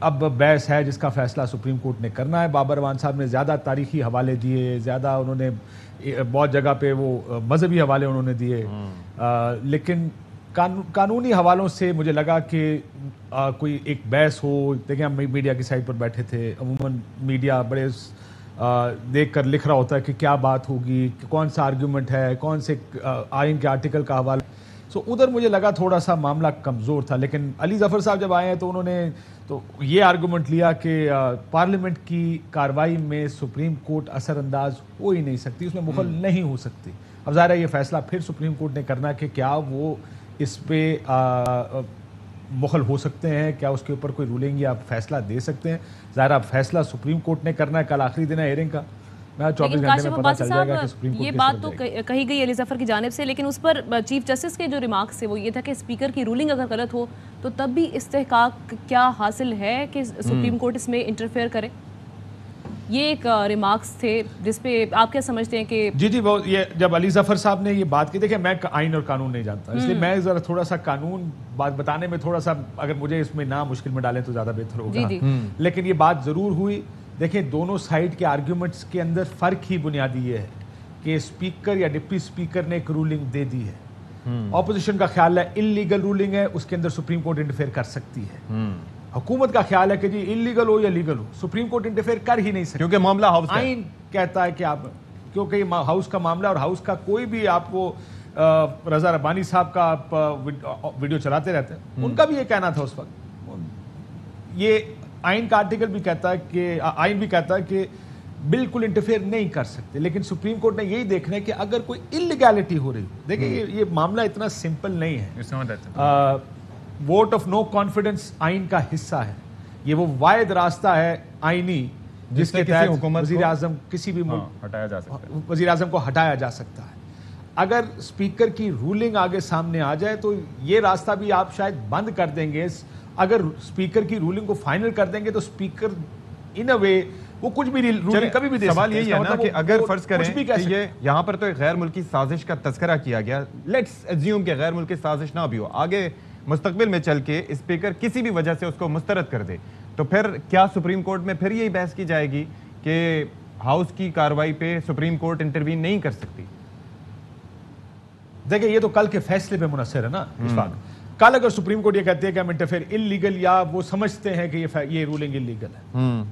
اب بحث ہے جس کا فیصلہ سپریم کورٹ نے کرنا ہے. بابر اعوان صاحب نے زیادہ تاریخی حوالے دیے, زیادہ انہوں نے بہت جگہ پہ وہ مذہبی حوالے انہوں نے دیے, لیکن قانونی حوالوں سے مجھے لگا کہ کوئی ایک بحث ہو. دیکھیں ہم میڈیا کی سائٹ پر بیٹھے تھے, عموماً میڈیا بڑے دیکھ کر لکھ رہا ہوتا ہے کہ کیا بات ہوگی, کون سا آرگیومنٹ ہے, کون سے آئین کے آرٹیکل کا حوالہ. سو ادھر مجھے لگا تھوڑا سا معاملہ کمزور تھا. لیکن علی ظفر صاحب جب آئے ہیں تو انہوں نے تو یہ آرگومنٹ لیا کہ پارلیمنٹ کی کارروائی میں سپریم کورٹ اثر انداز ہو ہی نہیں سکتی, اس میں مخل نہیں ہو سکتی. اب ظاہر ہے یہ فیصلہ پھر سپریم کورٹ نے کرنا کہ کیا وہ اس پہ مخل ہو سکتے ہیں, کیا اس کے اوپر کوئی رولنگ یا فیصلہ دے سکتے ہیں. ظاہر اب فیصلہ سپریم کورٹ نے کرنا ہے, کل آخری دن ہے ہیئرنگ کا, 24 گھنٹے میں پتہ چل جائے گا کہ سپریم کورٹ یہ بات تو کہی گئی علی ظفر کی جانب سے, لیکن اس پر چیف جسٹس کے جو ریمارکس تھے وہ یہ تھا کہ اسپیکر کی رولنگ اگر غلط ہو تو تب بھی استحقاق کیا حاصل ہے کہ سپریم کورٹ اس میں انٹرفیئر کرے. یہ ایک ریمارکس تھے جس پہ آپ کیا سمجھتے ہیں کہ جی وہ یہ جب علی ظفر صاحب نے یہ بات کی, دیکھیں میں آئین اور قانون نہیں جانتا, اس لیے میں ذرا تھوڑا سا قانون بات بتانے میں تھوڑا سا اگر مجھے اس میں نہ مشکل میں ڈالیں تو زیادہ بہتر ہوگا. لیکن یہ بات ضرور ہوئی. دیکھیں دونوں سائیڈ کے آرگیومنٹس کے اندر فرق ہی بنیادی یہ ہے کہ اسپیکر یا ڈپٹی اسپیکر نے ایک رولنگ دے دی ہے, اپوزیشن کا خیال ہے انلیگل رولنگ ہے, اس کے اندر سپریم کورٹ انٹرفیئر کر سکتی ہے. حکومت کا خیال ہے کہ جی انلیگل ہو یا لیگل ہو سپریم کورٹ انٹرفیئر کر ہی نہیں سکتی, کیونکہ معاملہ ہاؤس کا آئین کہتا ہے کہ آپ, کیونکہ یہ ہاؤس کا معاملہ, اور ہاؤس کا کوئی بھی آپ کو رضا ربانی صاحب کا آپ ویڈیو چلاتے رہتے ہیں, ان کا بھی یہ کہنا تھا اس وقت. یہ آئین کا آرٹیکل بھی کہتا ہے کہ آئین بھی کہتا ہے کہ بالکل انٹرفیئر نہیں کر سکتے, لیکن سپریم کورٹ نے یہی دیکھنا ہے کہ اگر کوئی انلیگیلٹی ہو رہی ہو. دیکھیں یہ معاملہ اتنا سمپل نہیں ہے. ووٹ آف نو کانفیڈنس آئین کا حصہ ہے, یہ وہ واحد راستہ ہے آئینی جس کے تحت وزیر اعظم کسی بھی وزیر اعظم کو ہٹایا جا سکتا ہے. اگر اسپیکر کی رولنگ آگے سامنے آ جائے تو یہ راستہ بھی آپ شاید بند کر دیں گے. اگر اسپیکر کی رولنگ کو فائنل کر دیں گے تو اسپیکر ان اے وے وہ کچھ بھی رولنگ کبھی بھی دے سکتے ہیں. سوال یہی ہے نا کہ اگر فرض کریں کہ یہ یہاں پر تو ایک غیر ملکی سازش کا تذکرہ کیا گیا, لیٹس ایزیوم کہ غیر ملکی سازش نہ بھی ہو, آگے مستقبل میں چل کے اسپیکر کسی بھی وجہ سے اس کو مسترد کر دے, تو پھر کیا سپریم کورٹ میں پھر یہی بحث کی جائے گی کہ ہاؤس کی کارروائی پہ سپریم کورٹ انٹروین نہیں کر سکتی؟ دیکھیں یہ تو کل کے فیصلے پہ منحصر ہے نا اشفاق. کل اگر سپریم کورٹ یہ کہتے ہیں کہ ہم انٹرفیئر انلیگل, یا وہ سمجھتے ہیں کہ یہ رولنگ انلیگل ہے,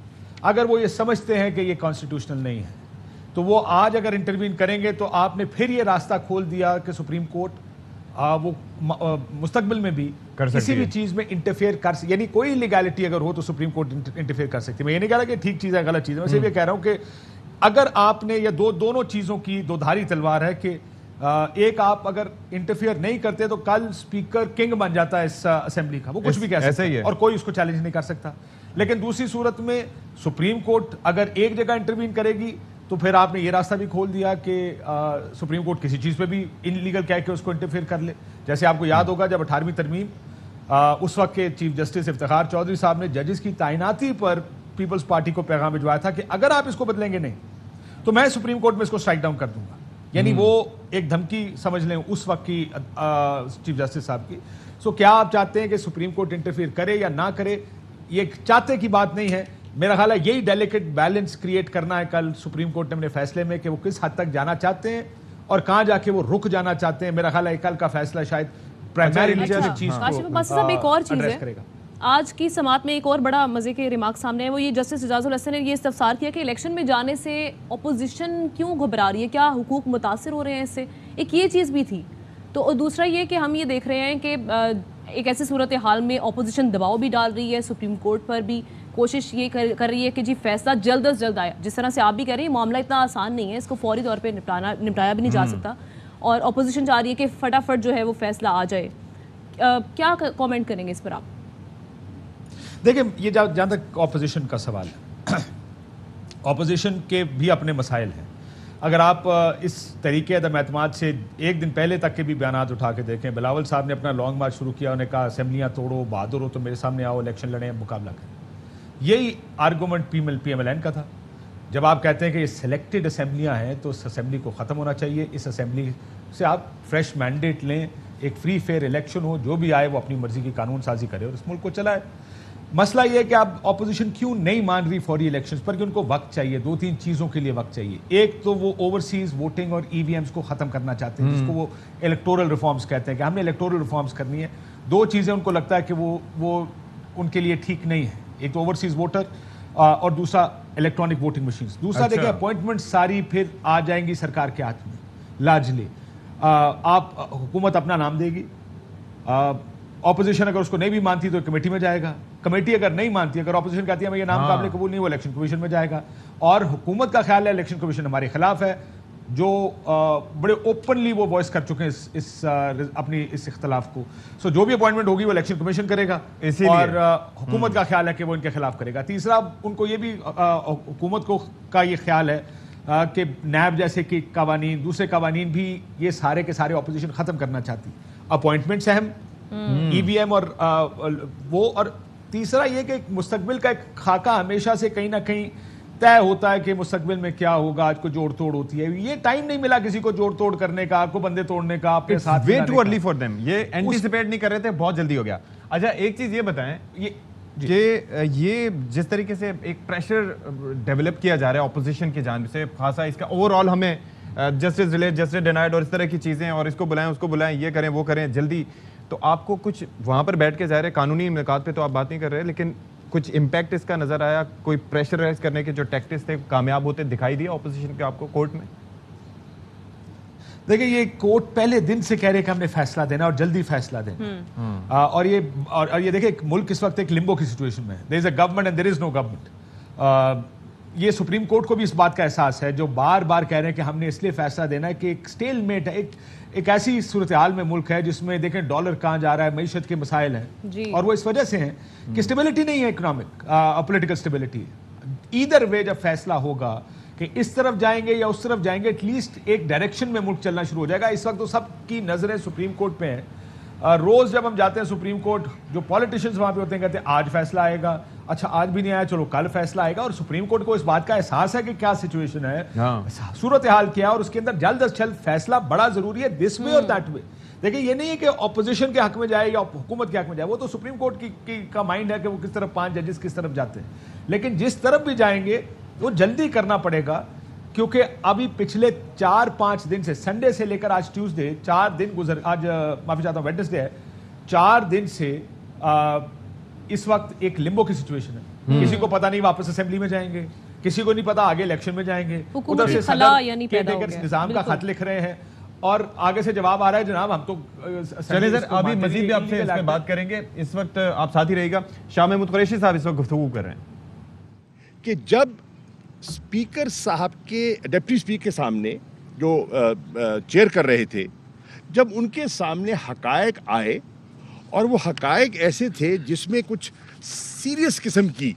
اگر وہ یہ سمجھتے ہیں کہ یہ کانسٹیٹیوشنل نہیں ہے, تو وہ آج اگر انٹروین کریں گے تو آپ نے پھر یہ راستہ کھول دیا کہ سپریم کورٹ وہ مستقبل میں بھی کسی بھی چیز میں انٹرفیئر کر سکتی, یعنی کوئی لیگیلٹی اگر ہو تو سپریم کورٹ انٹرفیئر کر سکتی ہے. میں یہ نہیں کہہ رہا کہ ٹھیک چیز ہے غلط چیز ہے, میں صرف یہ کہہ رہا ہوں کہ اگر آپ نے یہ دونوں چیزوں کی دو دھاری تلوار ہے کہ ایک آپ اگر انٹرفیئر نہیں کرتے تو کل اسپیکر کنگ بن جاتا ہے اس اسمبلی کا, وہ کچھ بھی کہہ سکتا ہے اور کوئی اس کو چیلنج نہیں کر سکتا. لیکن دوسری صورت میں سپریم کورٹ اگر ایک جگہ انٹروین کرے گی تو پھر آپ نے یہ راستہ بھی کھول دیا کہ سپریم کورٹ کسی چیز پہ بھی انلیگل کہہ کے اس کو انٹرفیئر کر لے. جیسے آپ کو یاد ہوگا جب 18ویں ترمیم اس وقت کے چیف جسٹس افتخار چودھری صاحب نے ججز کی تعیناتی پر پیپلز پارٹی کو پیغام بھجوایا تھا کہ اگر آپ اس کو بدلیں گے نہیں تو میں سپریم کورٹ میں اس کو اسٹرائک ڈاؤن کر دوں گا. یعنی وہ ایک دھمکی سمجھ لیں اس وقت کی چیف جسٹس صاحب کی. سو کیا آپ چاہتے ہیں کہ سپریم کورٹ انٹرفیئر کرے یا نہ کرے, یہ چاہتے کی بات نہیں ہے. میرا خیال ہے یہی ڈیلیکیٹ بیلنس کریٹ کرنا ہے کل سپریم کورٹ نے اپنے فیصلے میں کہ وہ کس حد تک جانا چاہتے ہیں اور کہاں جا کے وہ رک جانا چاہتے ہیں. میرا خیال ہے کل کا فیصلہ شاید پرائمری چیز کو ایک اور چیز ایڈریس ہے کرے گا. آج کی سماعت میں ایک اور بڑا مزے کے ریمارک سامنے ہے, وہ یہ جسٹس اعجاز الحسن نے یہ استفسار کیا کہ الیکشن میں جانے سے اپوزیشن کیوں گھبرا رہی ہے, کیا حقوق متاثر ہو رہے ہیں اس سے. ایک یہ چیز بھی تھی. تو دوسرا یہ کہ ہم یہ دیکھ رہے ہیں کہ ایک ایسی صورتحال میں اپوزیشن دباؤ بھی ڈال رہی ہے, سپریم کورٹ پر بھی کوشش یہ کر رہی ہے کہ جی فیصلہ جلد از جلد آیا. جس طرح سے آپ بھی کہہ رہے ہیں معاملہ اتنا آسان نہیں ہے, اس کو فوری طور پہ نپٹایا بھی نہیں جا سکتا, اور اپوزیشن چاہ رہی ہے کہ فٹافٹ جو ہے وہ فیصلہ آ جائے. کیا کامنٹ کریں گے اس پر آپ؟ دیکھیں یہ جہاں تک اپوزیشن کا سوال ہے, اپوزیشن کے بھی اپنے مسائل ہیں. اگر آپ اس طریقے عدم اعتماد سے ایک دن پہلے تک کے بھی بیانات اٹھا کے دیکھیں, بلاول صاحب نے اپنا لانگ مارچ شروع کیا, انہوں نے کہا اسمبلیاں توڑو, بہادر ہو تو میرے سامنے آؤ, الیکشن لڑیں, مقابلہ کریں. یہی argument P M L N کا تھا. جب آپ کہتے ہیں کہ یہ سلیکٹڈ اسمبلیاں ہیں تو اس اسمبلی کو ختم ہونا چاہیے, اس اسمبلی سے آپ فریش مینڈیٹ لیں, ایک فری فیئر الیکشن ہو, جو بھی آئے وہ اپنی مرضی کی قانون سازی کرے اور اس ملک کو چلائے. مسئلہ یہ ہے کہ اب اپوزیشن کیوں نہیں مان رہی فوری الیکشنز پر, کہ ان کو وقت چاہیے, 2-3 چیزوں کے لیے وقت چاہیے. ایک تو وہ اوورسیز ووٹنگ اور ای وی ایمز کو ختم کرنا چاہتے ہیں, جس کو وہ الیکٹورل ریفارمز کہتے ہیں کہ ہم نے الیکٹورل ریفارمز کرنی ہے. 2 چیزیں ان کو لگتا ہے کہ وہ ان کے لیے ٹھیک نہیں ہے, ایک تو اوورسیز ووٹر اور دوسرا الیکٹرانک ووٹنگ مشینز. دوسرا دیکھیں اپوائنٹمنٹ ساری پھر آ جائیں گی سرکار کے ہاتھ میں لارجلی. آپ حکومت اپنا نام دے گی, اپوزیشن اگر اس کو نہیں بھی مانتی تو کمیٹی میں جائے گا, کمیٹی اگر نہیں مانتی, اگر اپوزیشن کہتی ہے میں یہ نام قابل قبول نہیں, وہ الیکشن کمیشن میں جائے گا. اور حکومت کا خیال ہے الیکشن کمیشن ہمارے خلاف ہے, جو بڑے اوپنلی وہ وائس کر چکے ہیں اپنی اس اختلاف کو. سو جو بھی اپوائنٹمنٹ ہوگی وہ الیکشن کمیشن کرے گا, اور حکومت کا خیال ہے کہ وہ ان کے خلاف کرے گا. تیسرا ان کو یہ بھی حکومت کا یہ خیال ہے کہ نیب جیسے کہ قوانین, دوسرے قوانین بھی یہ سارے کے سارے اپوزیشن ختم کرنا چاہتی. اپوائنٹمنٹس اہم, ای وی ایم اور وہ, اور تیسرا یہ کہ مستقبل کا ایک خاکہ ہمیشہ سے کہیں نہ کہیں طے ہوتا ہے کہ مستقبل میں کیا ہوگا. آج کو جوڑ توڑ ہوتی ہے, یہ ٹائم نہیں ملا کسی کو جوڑ توڑ کرنے کا, آپ کو بندے توڑنے کا, اپنے ساتھ way too early for them. یہ اینٹیسپیٹ نہیں کر رہے تھے, بہت جلدی ہو گیا. اچھا ایک چیز یہ بتائیں کہ یہ جس طریقے سے ایک پریشر ڈیولپ کیا جا رہا ہے اپوزیشن کی جانب سے, خاصا اس کا اوور آل ہمیں جسٹس ڈیلیڈ, جسٹس ڈینائڈ اور اس طرح کی چیزیں, اور اس کو بلائیں اس کو بلائیں, یہ کریں وہ کریں جلدی, تو آپ کو کچھ وہاں پر بیٹھ کے ظاہر ہے قانونی ملاقات پہ تو آپ بات نہیں کر رہے, لیکن کچھ امپیکٹ اس کا نظر آیا, کوئی پریشرائز کرنے کے جو ٹیکٹکس تھے کامیاب ہوتے دکھائی دیا اپوزیشن کے آپ کو کورٹ میں؟ دیکھیں یہ کورٹ پہلے دن سے کہہ رہے کہ ہم نے فیصلہ دینا اور جلدی فیصلہ دینا, اور یہ دیکھیں ملک اس وقت ایک لمبو کی سچویشن میں ہے. There is a government and there is no government. یہ سپریم کورٹ کو بھی اس بات کا احساس ہے, جو بار بار کہہ رہے ہیں کہ ہم نے اس لیے فیصلہ دینا ہے کہ ایک سٹیل میٹ ہے, ایک ایسی صورتحال میں ملک ہے جس میں دیکھیں ڈالر کہاں جا رہا ہے, معیشت کے مسائل ہیں, اور وہ اس وجہ سے ہیں کہ اسٹیبلٹی نہیں ہے, اکنامک پولیٹیکل اسٹیبلٹی. ایدر وے جب فیصلہ ہوگا کہ اس طرف جائیں گے یا اس طرف جائیں گے, ایٹ لیسٹ ایک ڈائریکشن میں ملک چلنا شروع ہو جائے گا. اس وقت تو سب کی نظریں سپریم کورٹ پہ ہیں. روز جب ہم جاتے ہیں سپریم کورٹ, جو پولیٹیشینز وہاں پہ ہوتے ہیں کہتے ہیں آج فیصلہ آئے گا, اچھا آج بھی نہیں آیا, چلو کل فیصلہ آئے گا. اور سپریم کورٹ کو اس بات کا احساس ہے کہ کیا سچویشن ہے, صورتحال کیا, اور اس کے اندر جلد از جلد فیصلہ بڑا ضروری ہے, دس وے اور دیٹ وے. دیکھیں یہ نہیں ہے کہ اپوزیشن کے حق میں جائے یا حکومت کے حق میں جائے, وہ تو سپریم کورٹ کا مائنڈ ہے کہ وہ کس طرف 5 ججز کس طرف جاتے ہیں, لیکن جس طرف بھی جائیں گے وہ جلدی کرنا پڑے گا, کیونکہ ابھی پچھلے 4-5 دن سے, سنڈے سے لے کر آج ٹیوزڈے, 4 دن گزر, آج معافی چاہتا ہوں ویڈنسڈے ہے, 4 دن سے اس وقت ایک لمبو کی سچویشن ہے. کسی کو پتا نہیں واپس اسمبلی میں جائیں گے, کسی کو نہیں پتا آگے الیکشن میں جائیں گے, ادھر سے صدر نظام کا خط لکھ رہے ہیں, اور آگے سے جواب آ رہا ہے جناب ہم تو چلیں سر ابھی مزید بھی آپ سے اس میں بات کریں گے. اس وقت آپ ساتھ ہی رہے گا. شاہ محمود قریشی صاحب اس وقت گفتگو کر رہے ہیں کہ جب اسپیکر صاحب کے ڈپٹی اسپیکر کے سامنے جو چیئر کر رہے تھے, جب ان کے سامنے حقائق آئے اور وہ حقائق ایسے تھے جس میں کچھ سیریس قسم کی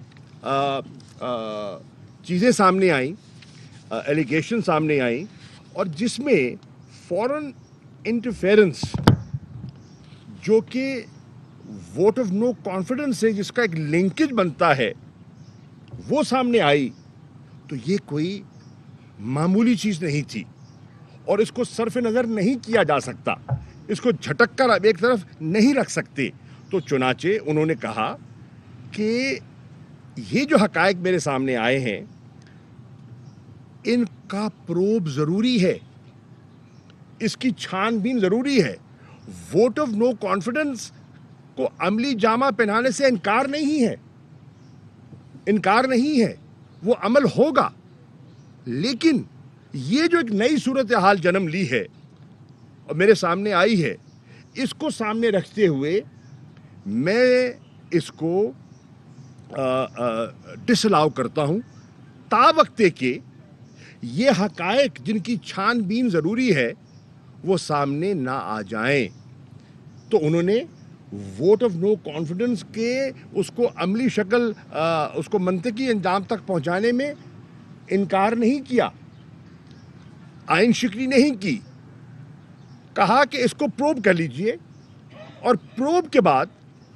چیزیں سامنے آئیں, ایلیگیشن سامنے آئیں, اور جس میں فورن انٹرفیرنس جو کہ ووٹ آف نو کانفیڈنس سے جس کا ایک لنکیج بنتا ہے وہ سامنے آئی, تو یہ کوئی معمولی چیز نہیں تھی, اور اس کو صرف نظر نہیں کیا جا سکتا, اس کو جھٹک کر اب ایک طرف نہیں رکھ سکتے. تو چنانچہ انہوں نے کہا کہ یہ جو حقائق میرے سامنے آئے ہیں ان کا پروب ضروری ہے, اس کی چھان بین ضروری ہے. ووٹ آف نو کانفیڈنس کو عملی جامہ پہنانے سے انکار نہیں ہے, وہ عمل ہوگا, لیکن یہ جو ایک نئی صورتحال جنم لی ہے اور میرے سامنے آئی ہے, اس کو سامنے رکھتے ہوئے میں اس کو ڈس الاؤ کرتا ہوں, تا وقتے کہ یہ حقائق جن کی چھان بین ضروری ہے وہ سامنے نہ آ جائیں. تو انہوں نے ووٹ آف نو کانفیڈنس کے اس کو عملی شکل, اس کو منطقی انجام تک پہنچانے میں انکار نہیں کیا, آئین شکنی نہیں کی, کہا کہ اس کو پروب کر لیجئے, اور پروب کے بعد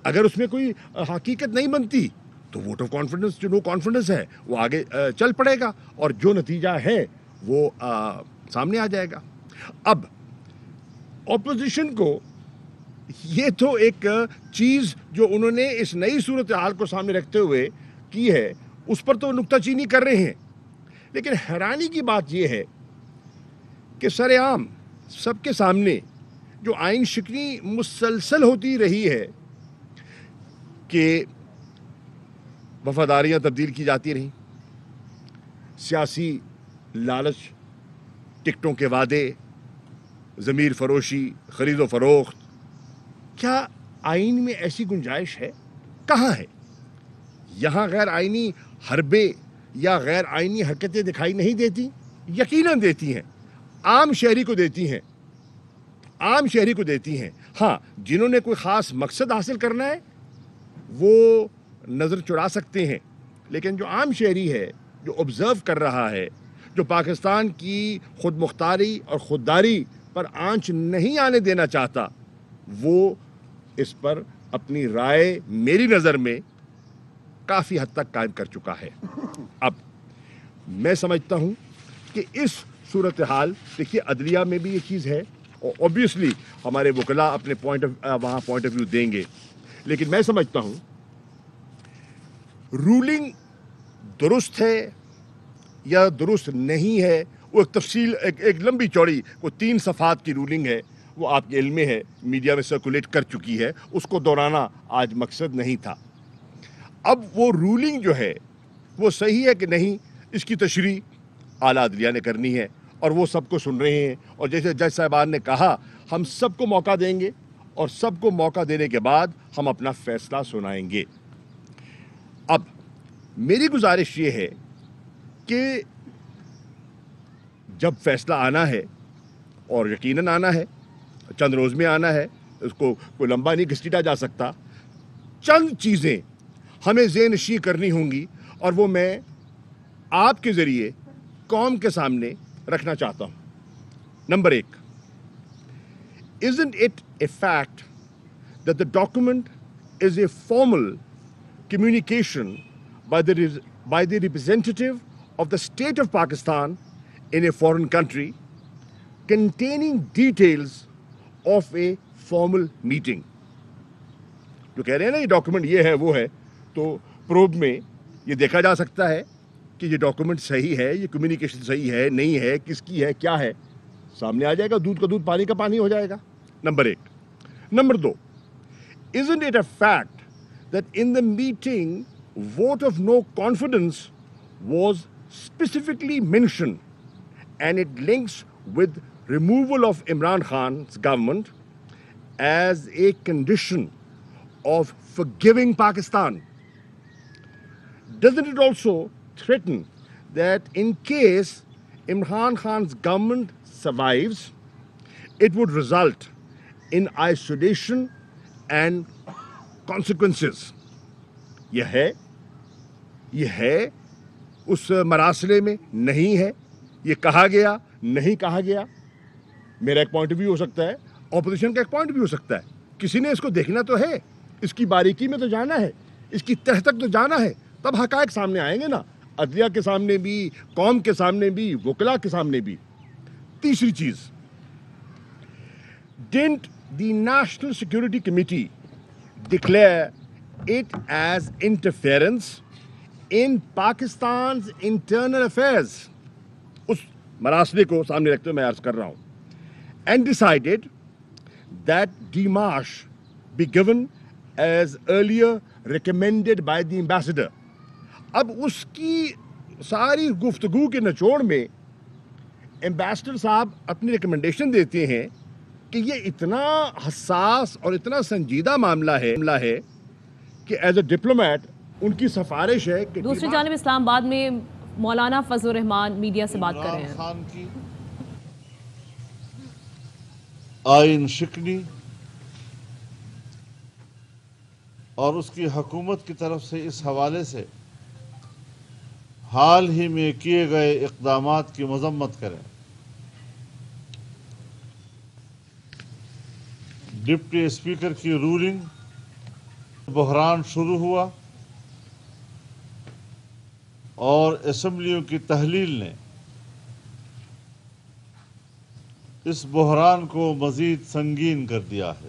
اگر اس میں کوئی حقیقت نہیں بنتی تو ووٹ آف کانفیڈنس جو نو کانفیڈنس ہے وہ آگے چل پڑے گا, اور جو نتیجہ ہے وہ سامنے آ جائے گا. اب اپوزیشن کو یہ تو ایک چیز جو انہوں نے اس نئی صورتحال کو سامنے رکھتے ہوئے کی ہے اس پر تو نکتہ چینی کر رہے ہیں، لیکن حیرانی کی بات یہ ہے کہ سر عام سب کے سامنے جو آئین شکنی مسلسل ہوتی رہی ہے کہ وفاداریاں تبدیل کی جاتی رہیں، سیاسی لالچ، ٹکٹوں کے وعدے، ضمیر فروشی، خرید و فروخت، کیا آئین میں ایسی گنجائش ہے؟ کہاں ہے؟ یہاں غیر آئینی حربے یا غیر آئینی حرکتیں دکھائی نہیں دیتی؟ یقیناً دیتی ہیں، عام شہری کو دیتی ہیں، عام شہری کو دیتی ہیں۔ ہاں، جنہوں نے کوئی خاص مقصد حاصل کرنا ہے وہ نظر چڑا سکتے ہیں، لیکن جو عام شہری ہے، جو آبزرو کر رہا ہے، جو پاکستان کی خود مختاری اور خودداری پر آنچ نہیں آنے دینا چاہتا، وہ اس پر اپنی رائے میری نظر میں کافی حد تک قائم کر چکا ہے۔ اب میں سمجھتا ہوں کہ اس صورتحال، دیکھیے عدلیہ میں بھی یہ چیز ہے اور اوبیسلی ہمارے وکلاء اپنے وہاں پوائنٹ آف ویو دیں گے، لیکن میں سمجھتا ہوں رولنگ درست ہے یا درست نہیں ہے، وہ ایک تفصیل، ایک لمبی چوڑی کوئی 3 صفحات کی رولنگ ہے، وہ آپ کے علم میں ہے، میڈیا میں سرکولیٹ کر چکی ہے، اس کو دہرانا آج مقصد نہیں تھا۔ اب وہ رولنگ جو ہے وہ صحیح ہے کہ نہیں، اس کی تشریح اعلیٰ عدلیہ نے کرنی ہے اور وہ سب کو سن رہے ہیں، اور جیسے جج صاحبان نے کہا ہم سب کو موقع دیں گے اور سب کو موقع دینے کے بعد ہم اپنا فیصلہ سنائیں گے۔ اب میری گزارش یہ ہے کہ جب فیصلہ آنا ہے، اور یقیناً آنا ہے، چند روز میں آنا ہے، اس کو کوئی لمبا نہیں گھسیٹا جا سکتا، چند چیزیں ہمیں ذہن نشین کرنی ہوں گی اور وہ میں آپ کے ذریعے قوم کے سامنے رکھنا چاہتا ہوں۔ Number 1، isn't it a fact that the document is a formal communication by the representative of the state of Pakistan in a foreign country containing details of a formal meeting؟ جو کہہ رہے ہیں نا یہ ڈاکومنٹ یہ ہے وہ ہے، تو پروب میں یہ دیکھا جا سکتا ہے کہ یہ ڈاکومنٹ صحیح ہے، یہ کمیونیکیشن صحیح ہے نہیں ہے، کس کی ہے کیا ہے، سامنے آ جائے گا، دودھ کا دودھ پانی کا پانی ہو جائے گا۔ Number 1۔ Number 2، isn't it a fact that in the meeting vote of no confidence was specifically mentioned and it links with removal of Imran Khan's government as a condition of forgiving Pakistan? Doesn't it also threaten that in case Imran Khan's government survives, it would result in isolation and consequences? یہ ہے اس مراسلے میں نہیں ہے، یہ کہا گیا نہیں کہا گیا۔ میرا ایک پوائنٹ آف ویو ہو سکتا ہے، اپوزیشن کا ایک پوائنٹ بھی ہو سکتا ہے، کسی نے اس کو دیکھنا تو ہے، اس کی باریکی میں تو جانا ہے، اس کی تہ تک تو جانا ہے، تب حقائق سامنے آئیں گے نا، عدلیہ کے سامنے بھی، قوم کے سامنے بھی، وکلاء کے سامنے بھی۔ تیسری چیز، didn't the national security committee declare it as interference in Pakistan's internal affairs? اس مراسلے کو سامنے رکھتے ہوئے میں عرض کر رہا ہوں، and decided that demarche be given as earlier recommended by the ambassador۔ اب اس کی ساری گفتگو کے نچوڑ میں ایمبیسڈر صاحب اپنی ریکمنڈیشن دیتے ہیں کہ یہ اتنا حساس اور اتنا سنجیدہ معاملہ ہے کہ ایز اے ڈپلومیٹ ان کی سفارش ہے کہ دوسری جانب اسلام آباد میں مولانا فضل الرحمان میڈیا سے بات کر رہے ہیں۔ خان کی آئین شکنی اور اس کی حکومت کی طرف سے اس حوالے سے حال ہی میں کیے گئے اقدامات کی مذمت کریں۔ ڈپٹی اسپیکر کی رولنگ، بحران شروع ہوا اور اسمبلیوں کی تحلیل نے اس بحران کو مزید سنگین کر دیا ہے۔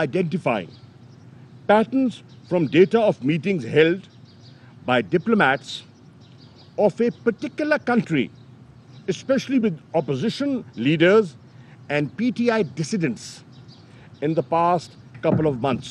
identifying patterns from data of meetings held by diplomats of a particular country, especially with opposition leaders and PTI dissidents in the past couple of months.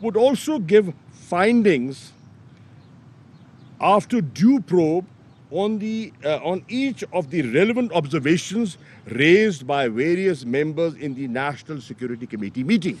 would also give findings after due probe on each of the relevant observations raised by various members in the National Security Committee meeting.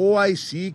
OIC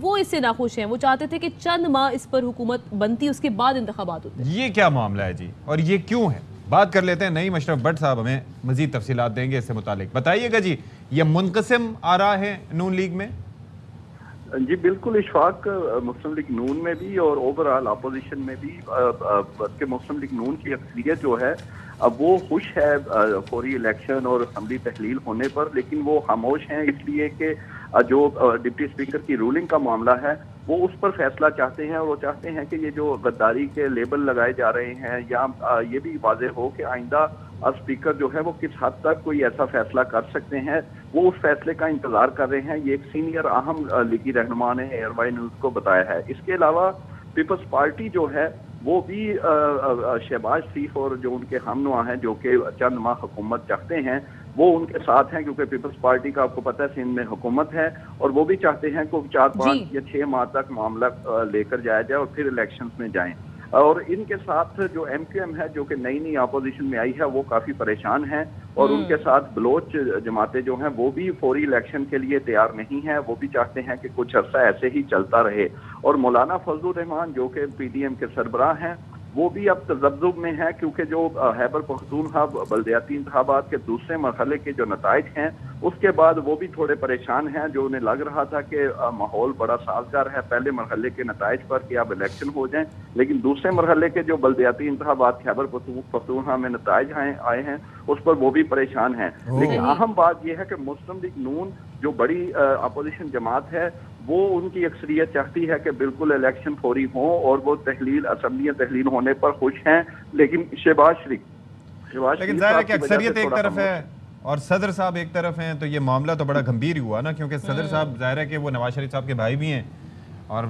وہ اس سے ناخوش ہیں. وہ چاہتے تھے کہ چند ماہ اس پر حکومت بنتی, اس کے بعد انتخابات ہوتے. یہ کیا معاملہ ہے جی, اور یہ کیوں ہے؟ بات کر لیتے ہیں. نعیم اشرف بٹ صاحب ہمیں مزید تفصیلات دیں گے اس سے متعلق. بتائیے گا جی, یہ منقسم آراء ہیں نون لیگ میں؟ جی بالکل اشفاق, مسلم لیگ نون میں بھی اور اوورآل اپوزیشن میں بھی کہ مسلم لیگ نون کی اکثریت جو ہے اب وہ خوش ہے فوری الیکشن اور اسمبلی تحلیل ہونے پر, لیکن وہ خاموش ہیں اس لیے کہ جو ڈپٹی اسپیکر کی رولنگ کا معاملہ ہے وہ اس پر فیصلہ چاہتے ہیں, اور وہ چاہتے ہیں کہ یہ جو غداری کے لیبل لگائے جا رہے ہیں یا یہ بھی واضح ہو کہ آئندہ اسپیکر جو ہے وہ کس حد تک کوئی ایسا فیصلہ کر سکتے ہیں, وہ اس فیصلے کا انتظار کر رہے ہیں. یہ ایک سینئر اہم لیگی رہنما نے ایئر وائی نیوز کو بتایا ہے. اس کے علاوہ پیپلز پارٹی جو ہے وہ بھی شہباز شریف اور جو ان کے ہم نوا ہیں جو کہ چند ماہ حکومت چاہتے ہیں وہ ان کے ساتھ ہیں, کیونکہ پیپلز پارٹی کا آپ کو پتہ ہے سندھ میں حکومت ہے اور وہ بھی چاہتے ہیں کہ 4-5 یا 6 ماہ تک معاملہ لے کر جایا جائے اور پھر الیکشنز میں جائیں. اور ان کے ساتھ جو ایم کیو ایم ہے جو کہ نئی اپوزیشن میں آئی ہے وہ کافی پریشان ہیں, اور ان کے ساتھ بلوچ جماعتیں جو ہیں وہ بھی فوری الیکشن کے لیے تیار نہیں ہیں. وہ بھی چاہتے ہیں کہ کچھ عرصہ ایسے ہی چلتا رہے. اور مولانا فضل الرحمان جو کہ پی ڈی ایم کے سربراہ ہیں وہ بھی اب تذبذب میں ہے, کیونکہ جو خیبر پختونخوا بلدیاتی انتخابات کے دوسرے مرحلے کے جو نتائج ہیں اس کے بعد وہ بھی تھوڑے پریشان ہیں. جو انہیں لگ رہا تھا کہ ماحول بڑا سازگار ہے پہلے مرحلے کے نتائج پر کہ اب الیکشن ہو جائیں, لیکن دوسرے مرحلے کے جو بلدیاتی انتخابات خیبر پختونخوا میں نتائج آئے ہیں اس پر وہ بھی پریشان ہیں. لیکن اہم بات یہ ہے کہ مسلم لیگ نون جو بڑی اپوزیشن جماعت ہے وہ ان کی اکثریت چاہتی ہے کہ بالکل الیکشن فوری ہوں, اور وہ اسمبلیاں تحلیل ہونے پر خوش ہیں. لیکن شہباز شریف لیکن ظاہر ہے کہ اکثریت ایک طرف ہے اور صدر صاحب ایک طرف ہیں, تو یہ معاملہ تو بڑا گمبھیر ہی ہوا نا, کیونکہ صدر صاحب ظاہر ہے کہ وہ نواز شریف صاحب کے بھائی بھی ہیں اور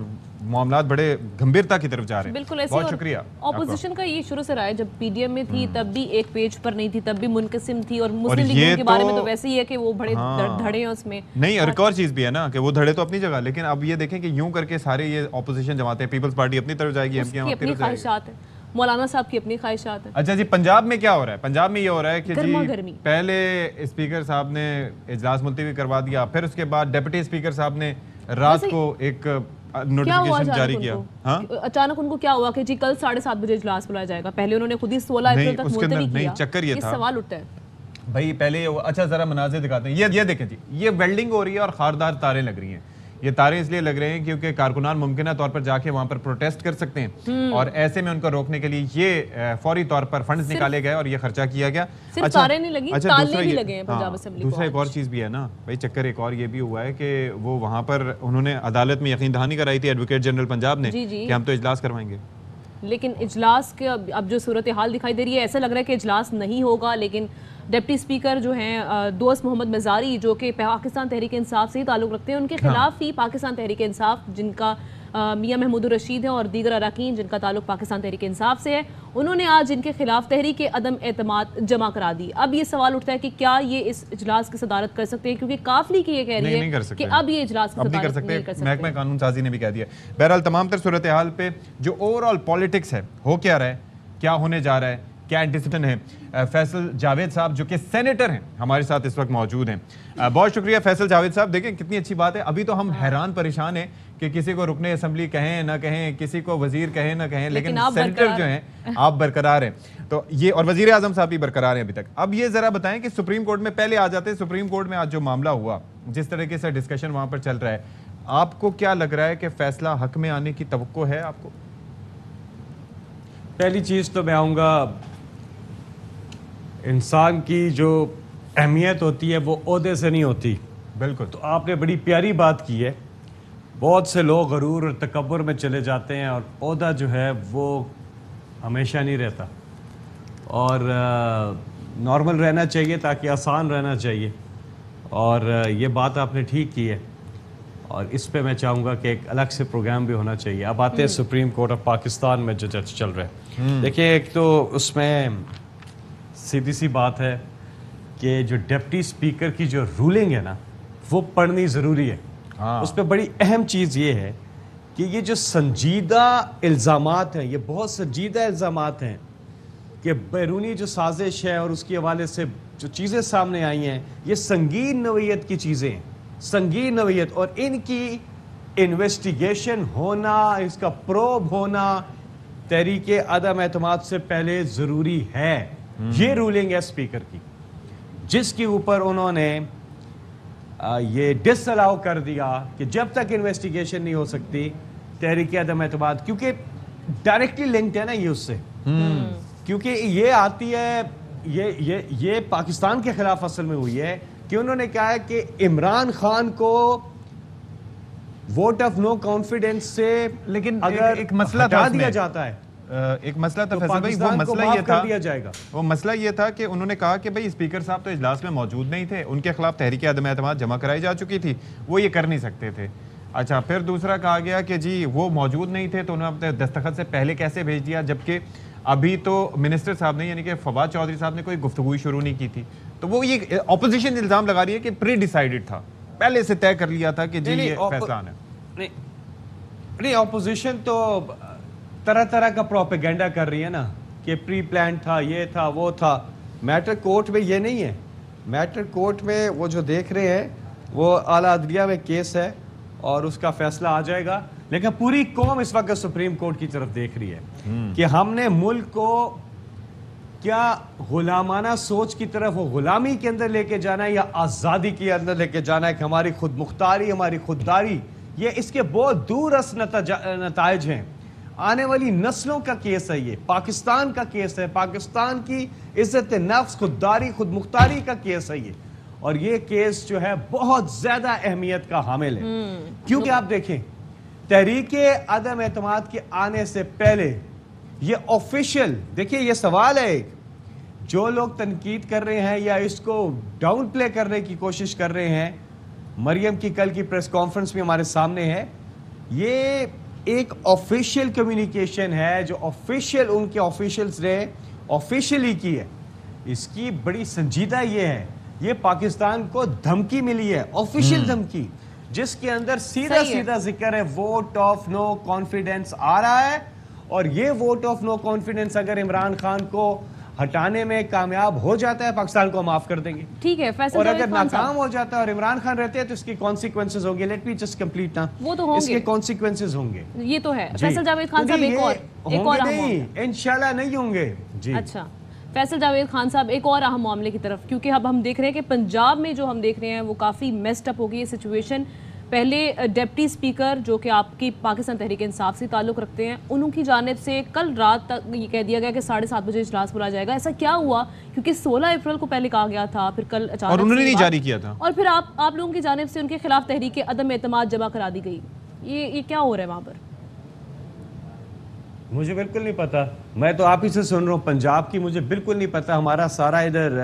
معاملات بڑے گمبھیرتا کی طرف جا رہے ہیں. بالکل ایسے. بہت شکریہ. اپوزیشن کا یہ شروع سے رہا ہے, جب پی ڈی ایم میں تھی تب بھی ایک پیج پر نہیں تھی, تب بھی منقسم تھی, اور مسلم لیگ کے بارے میں تو ویسے ہی ہے کہ وہ بڑے دھڑے ہیں اس میں. نہیں, اور ایک اور چیز بھی ہے نا کہ وہ دھڑے تو اپنی جگہ, لیکن اب یہ دیکھیں کہ یوں کر کے سارے یہ اپوزیشن جماعتیں, پیپلز پارٹی اپنی طرف جائے گی, ایم کیو ایم اپنی طرف جائے گی, مولانا صاحب کی اپنی خواہشات ہیں. اچھا جی, پنجاب میں کیا ہو رہا ہے؟ پنجاب میں یہ ہو رہا ہے کہ جی پہلے اسپیکر صاحب نے اجلاس ملتوی کروا دیا, پھر اس کے بعد ڈپٹی اسپیکر صاحب نے رات کو ایک نوٹیفیکیشن جاری کیا. اچانک ان کو کیا ہوا کہ جی کل 7:30 بجے اجلاس بلایا جائے گا؟ پہلے انہوں نے خود ہی 16 اپریل تک ملتوی کیا. چکر یہ تھا, سوال اٹھتا ہے بھائی پہلے. اچھا ذرا مناظر دکھاتے ہیں, یہ دیکھیں جی, یہ ویلڈنگ ہو رہی ہے اور خاردار تاریں لگ رہی ہیں. یہ تاریں اس لیے لگ رہے ہیں کیونکہ کارکنان ممکنہ طور پر جا کے وہاں پر پروٹیسٹ کر سکتے ہیں, اور ایسے میں ان کو روکنے کے لیے یہ فوری طور پر فنڈز نکالے گئے اور یہ خرچہ کیا گیا. صرف تاریں نہیں لگی, تالے بھی لگے ہیں پنجاب اسمبلی کو. دوسرا ایک اور چیز بھی ہے نا بھائی, چکر ایک اور یہ بھی ہوا ہے کہ وہ وہاں پر انہوں نے عدالت میں یقین دہانی کرائی تھی ایڈوکیٹ جنرل پنجاب نے کہ ہم تو اجلاس کروائیں گے, لیکن اجلاس کے اب جو صورتحال دکھائی دے رہی ہے ایسا لگ رہا ہے کہ اجلاس نہیں ہوگا. لیکن ڈپٹی اسپیکر جو ہیں دوست محمد مزاری جو کہ پاکستان تحریک انصاف سے ہی تعلق رکھتے ہیں, ان کے خلاف ہی پاکستان تحریک انصاف جن کا میاں محمود الرشید ہیں اور دیگر اراکین جن کا تعلق پاکستان تحریک انصاف سے ہے, انہوں نے آج ان کے خلاف تحریک عدم اعتماد جمع کرا دی. اب یہ سوال اٹھتا ہے کہ کیا یہ اس اجلاس کی صدارت کر سکتے ہیں, کیونکہ کافلی کی یہ کہہ رہی ہے کہ اب یہ اجلاس کی صدارت نہیں کر سکتے. محکمہ قانون سازی نے بھی کہہ دیا. بہرحال تمام تر صورتحال پہ جو اوور آل پالیٹکس ہے, ہو کیا رہا ہے, کیا ہونے جا رہا ہے, کیا انٹیسپشن ہے, فیصل جاوید صاحب جو کہ سینیٹر ہیں ہمارے ساتھ اس وقت موجود ہیں. بہت شکریہ فیصل جاوید صاحب. دیکھیں کتنی اچھی بات ہے, ابھی تو ہم حیران پریشان ہیں کہ کسی کو رکن اسمبلی کہیں نہ کہیں, کسی کو وزیر کہیں نہ کہیں, لیکن سینیٹر جو ہیں آپ برقرار ہیں, تو یہ, اور وزیر اعظم صاحب بھی برقرار ہیں ابھی تک. اب یہ ذرا بتائیں کہ سپریم کورٹ میں پہلے آ جاتے ہیں, سپریم کورٹ میں آج جو معاملہ ہوا, جس طریقے سے ڈسکشن وہاں پر چل رہا ہے, آپ کو کیا لگ رہا ہے کہ فیصلہ حق میں آنے کی توقع ہے آپ کو؟ پہلی چیز تو میں آؤں گا, انسان کی جو اہمیت ہوتی ہے وہ عہدے سے نہیں ہوتی. بالکل. تو آپ نے بڑی پیاری بات کی ہے. بہت سے لوگ غرور اور تکبر میں چلے جاتے ہیں, اور عہدہ جو ہے وہ ہمیشہ نہیں رہتا, اور نارمل رہنا چاہیے تاکہ آسان رہنا چاہیے, اور یہ بات آپ نے ٹھیک کی ہے, اور اس پہ میں چاہوں گا کہ ایک الگ سے پروگرام بھی ہونا چاہیے. اب آتے ہیں سپریم کورٹ آف پاکستان میں جو چل رہا ہے. دیکھیں, ایک تو اس میں سیدھی سی بات ہے کہ جو ڈپٹی اسپیکر کی جو رولنگ ہے نا وہ پڑھنی ضروری ہے. اس پہ بڑی اہم چیز یہ ہے کہ یہ جو سنجیدہ الزامات ہیں, یہ بہت سنجیدہ الزامات ہیں کہ بیرونی جو سازش ہے اور اس کے حوالے سے جو چیزیں سامنے آئی ہیں, یہ سنگین نوعیت کی چیزیں ہیں, سنگین نوعیت, اور ان کی انویسٹیگیشن ہونا, اس کا پروب ہونا تحریک عدم اعتماد سے پہلے ضروری ہے. یہ رولنگ ہے اسپیکر کی, جس کے اوپر انہوں نے یہ ڈس الاؤ کر دیا کہ جب تک انویسٹیگیشن نہیں ہو سکتی تحریک عدم اعتماد, کیونکہ ڈائریکٹلی لنکڈ ہے نا یہ اس سے, کیونکہ یہ آتی ہے, یہ پاکستان کے خلاف اصل میں ہوئی ہے کہ انہوں نے کہا ہے کہ عمران خان کو ووٹ آف نو کانفیڈنس سے لیکن اگر ایک مسئلہ ہٹا تھا اس دیا میں. جاتا ہے ایک مسئلہ تھا تو فیصل بھائی, وہ پاکستان کو مسئلہ معاف یہ کر تھا, دیا جائے گا. وہ مسئلہ یہ تھا کہ انہوں نے کہا کہ بھائی اسپیکر صاحب تو اجلاس میں موجود نہیں تھے, ان کے خلاف تحریک عدم اعتماد جمع کرائی جا چکی تھی, وہ یہ کر نہیں سکتے تھے. اچھا, پھر دوسرا کہا گیا کہ جی وہ موجود نہیں تھے تو انہوں نے اپنے دستخط سے پہلے کیسے بھیج دیا, جبکہ ابھی تو منسٹر صاحب نے یعنی کہ فواد چودھری صاحب نے کوئی گفتگو شروع نہیں کی تھی. تو وہ یہ اپوزیشن الزام لگا رہی ہے کہ پری ڈیسائیڈڈ تھا, پہلے سے طے کر لیا تھا کہ جی یہ فیصلہ آنا ہے. نہیں, اپوزیشن تو طرح طرح کا پروپیگنڈا کر رہی ہے نا کہ پری پلان تھا, یہ تھا, وہ تھا. میٹر کورٹ میں یہ نہیں ہے. میٹر کورٹ میں وہ جو دیکھ رہے ہیں وہ اعلیٰ عدلیہ میں کیس ہے اور اس کا فیصلہ آ جائے گا, لیکن پوری قوم اس وقت سپریم کورٹ کی طرف دیکھ رہی ہے کہ ہم نے ملک کو کیا غلامانہ سوچ کی طرف, وہ غلامی کے اندر لے کے جانا ہے یا آزادی کے اندر لے کے جانا ہے, کہ ہماری خود مختاری, ہماری خودداری, یہ اس کے بہت دور از نتائج ہیں. آنے والی نسلوں کا کیس ہے, یہ پاکستان کا کیس ہے, پاکستان کی عزت نفس, خودداری, خود مختاری کا کیس ہے یہ. اور یہ کیس جو ہے بہت زیادہ اہمیت کا حامل ہے, کیونکہ آپ دیکھیں تحریک عدم اعتماد کے آنے سے پہلے یہ آفیشیل, دیکھیں یہ سوال ہے ایک, جو لوگ تنقید کر رہے ہیں یا اس کو ڈاؤن پلے کرنے کی کوشش کر رہے ہیں, مریم کی کل کی پریس کانفرنس بھی ہمارے سامنے ہے, یہ ایک آفیشیل کمیونیکیشن ہے جو آفیشیل ان کے آفیشیلز نے آفیشیلی کی ہے. اس کی بڑی سنجیدہ یہ ہے, یہ پاکستان کو دھمکی ملی ہے, آفیشیل دھمکی, جس کے اندر سیدھا سیدھا ذکر ہے ووٹ آف نو کانفیڈنس آ رہا ہے, اور یہ ووٹ آف نو کانفیڈنس اگر عمران خان کو ہٹانے میں کامیاب ہو جاتا ہے پاکستان کو معاف کر دیں گے. ٹھیک ہے, اور اگر ناکام ہو جاتا ہے اور عمران خان رہتے ہیں تو اس کے کانسیکوینسز ہوں گے. لیٹ می جسٹ کمپلیٹ نا, وہ تو ہوں گے, اس کے کانسیکوینسز ہوں گے. یہ تو ہے. فیصل جاوید خان صاحب ایک اور نہیں, انشاءاللہ نہیں ہوں گے. جی اچھا, فیصل جاوید خان صاحب ایک اور اہم معاملے کی طرف, کیونکہ اب ہم دیکھ رہے ہیں کہ پنجاب میں جو ہم دیکھ رہے ہیں وہ کافی میسڈ اپ ہو گئی یہ سچویشن. پہلے ڈپٹی اسپیکر جو کہ آپ کی پاکستان تحریک انصاف سے تعلق رکھتے ہیں, انہوں کی جانب سے کل رات تک یہ کہہ دیا گیا کہ 7:30 بجے اجلاس بلایا جائے گا. ایسا کیا ہوا, کیونکہ 16 اپریل کو پہلے کہا گیا تھا, پھر کل اچانک, اور انہوں نے نہیں جاری کیا تھا, اور پھر آپ لوگوں کی جانب سے ان کے خلاف تحریک عدم اعتماد جمع کرا دی گئی. یہ کیا ہو رہا ہے وہاں پر؟ مجھے بالکل نہیں پتا, میں تو آپ ہی سے سن رہا ہوں. پنجاب کی مجھے بالکل نہیں پتا, ہمارا سارا ادھر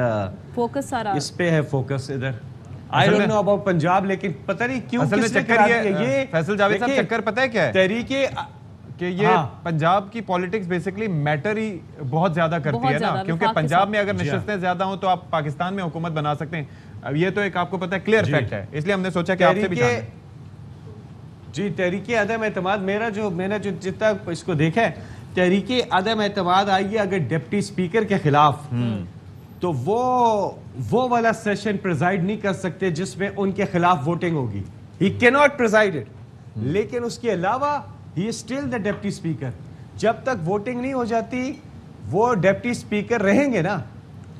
فوکس سارا اس پہ ہے, فوکس ادھر. I don't know about Punjab, لیکن پتہ نہیں کیوں کس نے چکر یہ فیصل جاوید صاحب چکر پتہ ہے کیا ہے, تحریک کہ یہ پنجاب کی پولیٹکس بیسیکلی میٹر ہی بہت زیادہ کرتی ہے نا, کیونکہ پنجاب میں اگر نشستیں زیادہ ہوں تو آپ پاکستان میں حکومت بنا سکتے ہیں. اب یہ تو ایک آپ کو پتہ ہے کلیئر فیکٹ ہے, اس لیے ہم نے سوچا کہ آپ سے بھی جانیں. جی, تحریک عدم اعتماد میں نے جو جتنا اس کو دیکھا ہے, تحریک عدم اعتماد آئی ہے اگر ڈپٹی اسپیکر کے خلاف, تو وہ والا سیشن پریزائیڈ نہیں کر سکتے جس میں ان کے خلاف ووٹنگ ہوگی. ہی کیناٹ پریزائڈ اٹ, لیکن اس کے علاوہ he is still the deputy speaker. جب تک ووٹنگ نہیں ہو جاتی وہ ڈپٹی اسپیکر رہیں گے نا.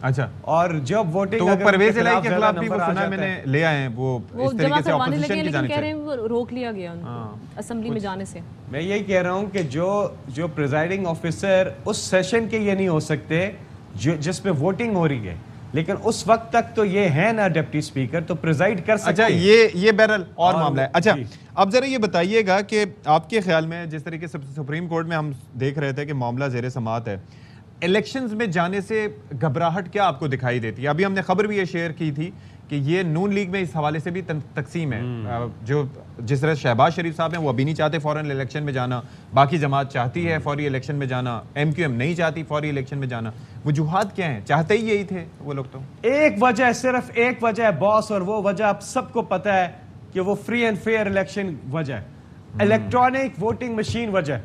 اچھا, اور جب ووٹنگ, تو پرویز الہی کے خلاف بھی وہ سنا میں نے لے آئے ہیں, وہ اس طریقے سے اپوزیشن کی جانب سے روک لیا گیا ان کو اسمبلی میں جانے سے. میں یہی کہہ رہا ہوں کہ جو پریزائڈنگ آفیسر اس سیشن کے یہ نہیں ہو سکتے جس میں ووٹنگ ہو رہی ہے, لیکن اس وقت تک تو یہ ہے نا ڈپٹی اسپیکر, تو پریزائڈ کر سکتے ہیں. اچھا, یہ بہرحال اور معاملہ ہے. اچھا, اب ذرا یہ بتائیے گا کہ آپ کے خیال میں جس طریقے سے سپریم کورٹ میں ہم دیکھ رہے تھے کہ معاملہ زیر سماعت ہے, الیکشنز میں جانے سے گھبراہٹ کیا آپ کو دکھائی دیتی ہے؟ ابھی ہم نے خبر بھی یہ شیئر کی تھی کہ یہ نون لیگ میں اس حوالے سے بھی تقسیم ہے, جو جس طرح شہباز شریف صاحب ہیں وہ ابھی نہیں چاہتے فوراً الیکشن میں جانا, باقی جماعت چاہتی ہے فوری الیکشن میں جانا, ایم کیو ایم نہیں چاہتی فوری الیکشن میں جانا. وجوہات کیا ہیں؟ چاہتے ہی یہی تھے وہ لوگ. تو ایک وجہ, صرف ایک وجہ ہے باس, اور وہ وجہ آپ سب کو پتہ ہے کہ وہ فری اینڈ فیئر الیکشن وجہ ہے, الیکٹرانک ووٹنگ مشین وجہ.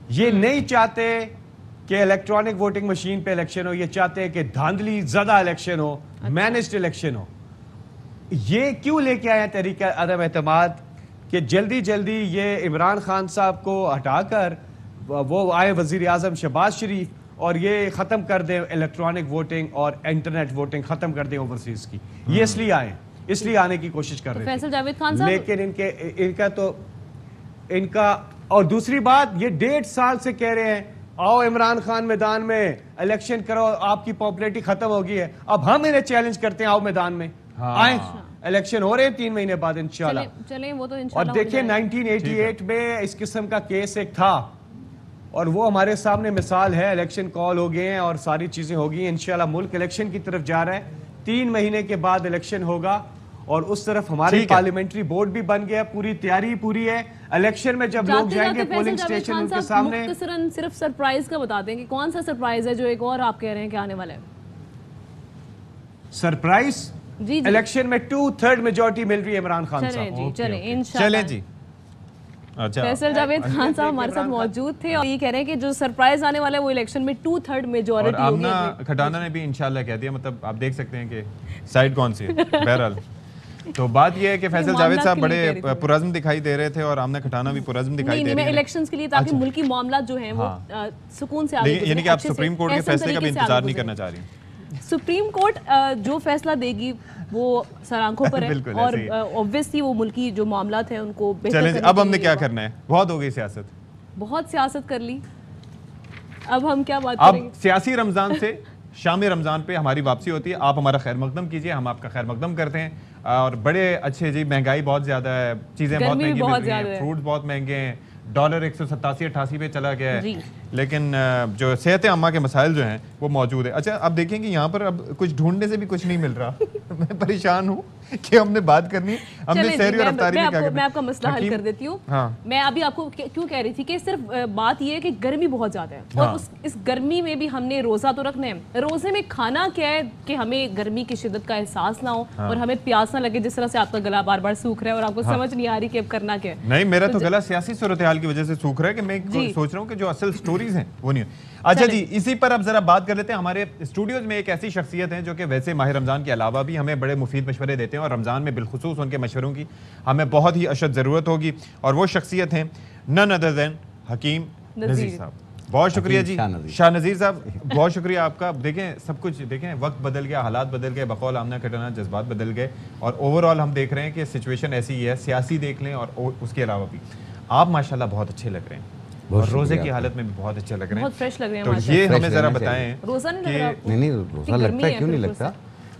یہ نہیں چاہتے کہ الیکٹرانک ووٹنگ مشین پہ الیکشن ہو, یہ چاہتے ہیں کہ دھاندلی زدہ الیکشن ہو, مینجڈ الیکشن ہو. یہ کیوں لے کے آئے ہیں تحریک عدم اعتماد کہ جلدی جلدی یہ عمران خان صاحب کو ہٹا کر وہ آئے وزیر اعظم شہباز شریف اور یہ ختم کر دیں الیکٹرانک ووٹنگ اور انٹرنیٹ ووٹنگ ختم کر دیں اوورسیز کی. یہ اس لیے آئے, اس لیے آنے کی کوشش کر رہے ہیں فیصل جاوید خان صاحب, لیکن ان کا اور دوسری بات یہ 1.5 سال سے کہہ رہے ہیں آؤ عمران خان میدان میں الیکشن کرو, آپ کی پاپولیرٹی ختم ہو گئی ہے. اب ہم انہیں چیلنج کرتے ہیں آؤ میدان میں آئیں, الیکشن ہو رہے ہیں 3 مہینے بعد انشاءاللہ. چلیں وہ تو اور انشاءاللہ دیکھیں 1988 میں اس قسم کا کیس ایک تھا اور وہ ہمارے سامنے مثال ہے, الیکشن کال ہو گئے ہیں اور ساری چیزیں ہو گئی ہیں. انشاءاللہ ملک الیکشن کی طرف جا رہا ہے, 3 مہینے کے بعد الیکشن ہوگا اور اس طرف ہماری پارلیمنٹری بورڈ بھی بن گیا, پوری تیاری پوری ہے. الیکشن میں جب لوگ جائیں گے پولنگ اسٹیشن ان کے سامنے. مختصراً صرف سرپرائز کا بتا دیں کہ کون سا سرپرائز ہے جو ایک اور آپ کہہ رہے ہیں کہ آنے والا ہے. سرپرائز جی الیکشن میں 2/3 میجورٹی مل رہی ہے عمران خان چلیں صاحب. جی, چلیں انشاءاللہ. چلیں جی. اچھا فیصل جاوید خان صاحب ہمارے ساتھ موجود تھے اور یہ کہہ رہے ہیں کہ جو سرپرائز آنے والا ہے وہ الیکشن میں 2/3 میجورٹی ہوگی. اور آمنہ کھٹانہ نے بھی انشاءاللہ کہہ دیا, مطلب آپ دیکھ سکتے ہیں کہ سائڈ کون سی ہے. بہرحال تو بات یہ ہے کہ فیصل جاوید صاحب بڑے پرعزم دکھائی دے رہے تھے اور آمنہ کھٹانہ بھی پرعزم دکھائی دے رہی ہے. میں الیکشنز کے لیے تاکہ ملکی معاملات جو ہیں وہ سکون سے آگے گزریں. یعنی کہ آپ سپریم کورٹ کے فیصلے کا بھی انتظار نہیں کرنا چاہ رہی ہیں. سپریم کورٹ جو فیصلہ دے گی وہ سر آنکھوں پر ہے اور اوبویسلی وہ ملکی جو معاملات ہیں ان کو بہتر چلیں اب ہم نے کیا کرنا ہے, بہت ہو گئی سیاست, بہت سیاست کر لی, اب ہم کیا بات اب کریں گے. سیاسی رمضان سے شام رمضان پہ ہماری واپسی ہوتی ہے. آپ ہمارا خیر مقدم کیجئے, ہم آپ کا خیر مقدم کرتے ہیں. اور بڑے اچھے جی, مہنگائی بہت زیادہ ہے, چیزیں بہت مہنگی مل رہی ہیں, فروٹ بہت مہنگے ہیں, ڈالر 187-88 پہ چلا گیا ہے, لیکن جو صحت عامہ کے مسائل جو ہیں وہ موجود ہے. اچھا اب دیکھیں کہ یہاں پر اب کچھ ڈھونڈنے سے بھی کچھ نہیں مل رہا. میں پریشان ہوں کہ ہم نے بات کرنی, ہم نے سحری اور افطاری میں کیا کرنا. میں آپ کا مسئلہ حل کر دیتی ہوں. میں ابھی آپ کو کیوں کہہ رہی تھی کہ صرف بات یہ ہے کہ گرمی بہت زیادہ ہے اور اس گرمی میں بھی ہم نے روزہ تو رکھنا ہے. روزے میں کھانا کیا ہے کہ ہمیں گرمی کی شدت کا احساس نہ ہو اور ہمیں پیاس نہ لگے, جس طرح سے آپ کا گلا بار بار سوکھ رہا ہے اور آپ کو سمجھ نہیں آ رہی کہ اب کرنا کیا ہے. نہیں, میرا تو گلا سیاسی صورتحال کی وجہ سے سوکھ رہا ہے کہ میں سوچ رہا ہوں کہ جو اصل سٹوریز ہیں وہ نہیں. اچھا جی, اسی پر اب ذرا بات کر لیتے ہیں. ہمارے اسٹوڈیوز میں ایک ایسی شخصیت ہیں جو کہ ویسے ماہ رمضان کے علاوہ بھی ہمیں بڑے مفید مشورے دیتے ہیں اور رمضان میں بالخصوص ان کے مشوروں کی ہمیں بہت ہی اشد ضرورت ہوگی, اور وہ شخصیت ہیں none other than حکیم نذیر صاحب. بہت شکریہ جی شاہ نذیر صاحب, بہت شکریہ آپ کا. دیکھیں سب کچھ دیکھیں, وقت بدل گیا, حالات بدل گئے, بقول آمنہ کھٹانہ جذبات بدل گئے, اور اوورآل ہم دیکھ رہے ہیں کہ سچویشن ایسی ہی ہے. سیاسی دیکھ لیں اور اس کے علاوہ بھی آپ ماشاءاللہ بہت اچھے لگ رہے ہیں اور روزے کی حالت میں بھی بہت اچھے لگ رہے ہیں, بہت فریش لگ رہے ہیں. تو یہ ہمیں ذرا بتائیں. روزہ نہیں لگ رہا؟ نہیں روزہ لگتا ہے, کیوں نہیں لگتا,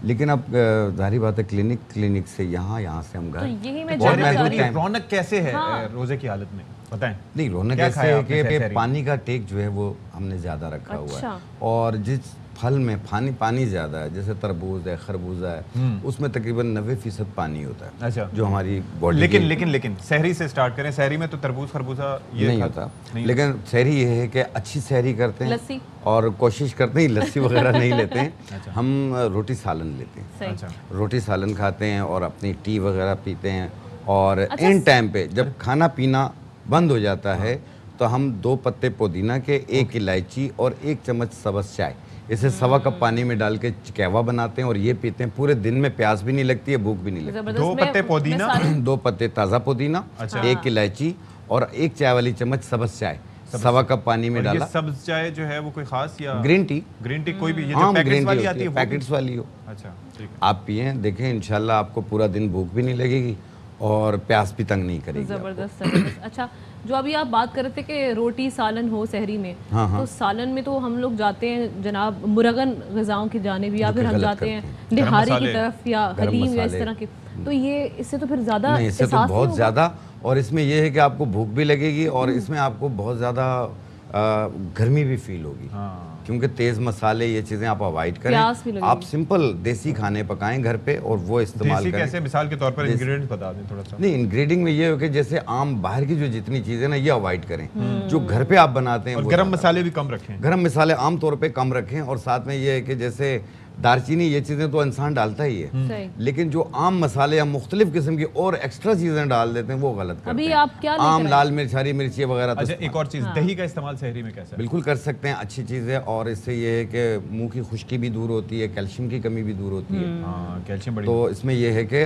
لیکن اب ظاہری بات ہے کلینک سے یہاں سے ہم گئے. یہی میں رونق کیسے ہے روزے کی حالت میں بتائیں. نہیں رونق ایسے ہے کہ پانی کا ٹیک جو ہے وہ ہم نے زیادہ رکھا ہوا ہے, اور جس پھل میں پانی زیادہ ہے, جیسے تربوز ہے, خربوزہ ہے, اس میں تقریباً 90% پانی ہوتا ہے. اچھا, جو ہماری باڈی. لیکن سحری سے سٹارٹ کریں. سحری میں تو تربوز خربوزہ یہ نہیں ہوتا, لیکن سحری یہ ہے کہ اچھی سحری کرتے ہیں اور کوشش کرتے ہیں, لسی وغیرہ نہیں لیتے ہیں ہم, روٹی سالن لیتے ہیں. روٹی سالن کھاتے ہیں اور اپنی ٹی وغیرہ پیتے ہیں, اور ان ٹائم پہ جب کھانا پینا بند ہو جاتا ہے تو ہم 2 پتے پودینہ کے, 1 الائچی اور 1 چمچ سبز چائے, اسے 1.25 کپ پانی میں ڈال کے قہوہ بناتے ہیں اور یہ پیتے ہیں. پورے دن میں پیاس بھی نہیں لگتی ہے, بھوک بھی نہیں لگتی. 2 پتے پودینہ, 2 پتے تازہ پودینہ, 1 الائچی اور 1 چائے والی چمچ سبز چائے, 1.25 کپ پانی میں ڈالا. سبز چائے جو ہے وہ کوئی خاص یا گرین ٹی کوئی بھی, یہ جو پیکٹس والی آتی ہے پیکٹس والی ہو, اچھا آپ پئیں, دیکھیں انشاءاللہ آپ کو پورا دن بھوک بھی نہیں لگے گی اور پیاس بھی تنگ نہیں کرے گی. زبردست. اچھا, جو ابھی آپ بات کر رہے تھے کہ روٹی سالن ہو سحری میں, تو سالن میں تو ہم لوگ جاتے ہیں جناب مرغن غذاؤں کی جانب, یا پھر ہم جاتے ہیں نہاری کی طرف یا حلیم یا اس طرح کی. تو یہ اس سے تو پھر زیادہ نہیں, اس سے تو بہت زیادہ, اور اس میں یہ ہے کہ آپ کو بھوک بھی لگے گی اور اس میں آپ کو بہت زیادہ گرمی بھی فیل ہوگی, کیونکہ تیز مسالے یہ چیزیں آپ اوائڈ کریں. آپ سمپل دیسی کھانے پکائیں گھر پہ اور وہ استعمال کریں. کیسے مثال کے طور پر انگریڈینٹس بتا دیں تھوڑا سا. نہیں, انگریڈینٹ میں یہ ہو کہ جیسے عام باہر کی جو جتنی چیزیں نا یہ اوائڈ کریں, جو گھر پہ آپ بناتے ہیں. گرم مسالے بھی کم رکھیں, گرم مسالے عام طور پہ کم رکھیں, اور ساتھ میں یہ ہے کہ جیسے دارچینی یہ چیزیں تو انسان ڈالتا ہی ہے, لیکن جو عام مسالے ہم مختلف قسم کی اور ایکسٹرا چیزیں ڈال دیتے ہیں وہ غلط کرتے ہیں. عام لال مرچ, ہری مرچ وغیرہ. اچھا, ایک اور چیز, دہی کا استعمال سحری میں کیسا ہے؟ بالکل کر سکتے ہیں, اچھی چیز ہے, اور اس سے یہ ہے کہ منہ کی خشکی بھی دور ہوتی ہے, کیلشیم کی کمی بھی دور ہوتی ہے. کیلشیم بڑی, تو اس میں یہ ہے کہ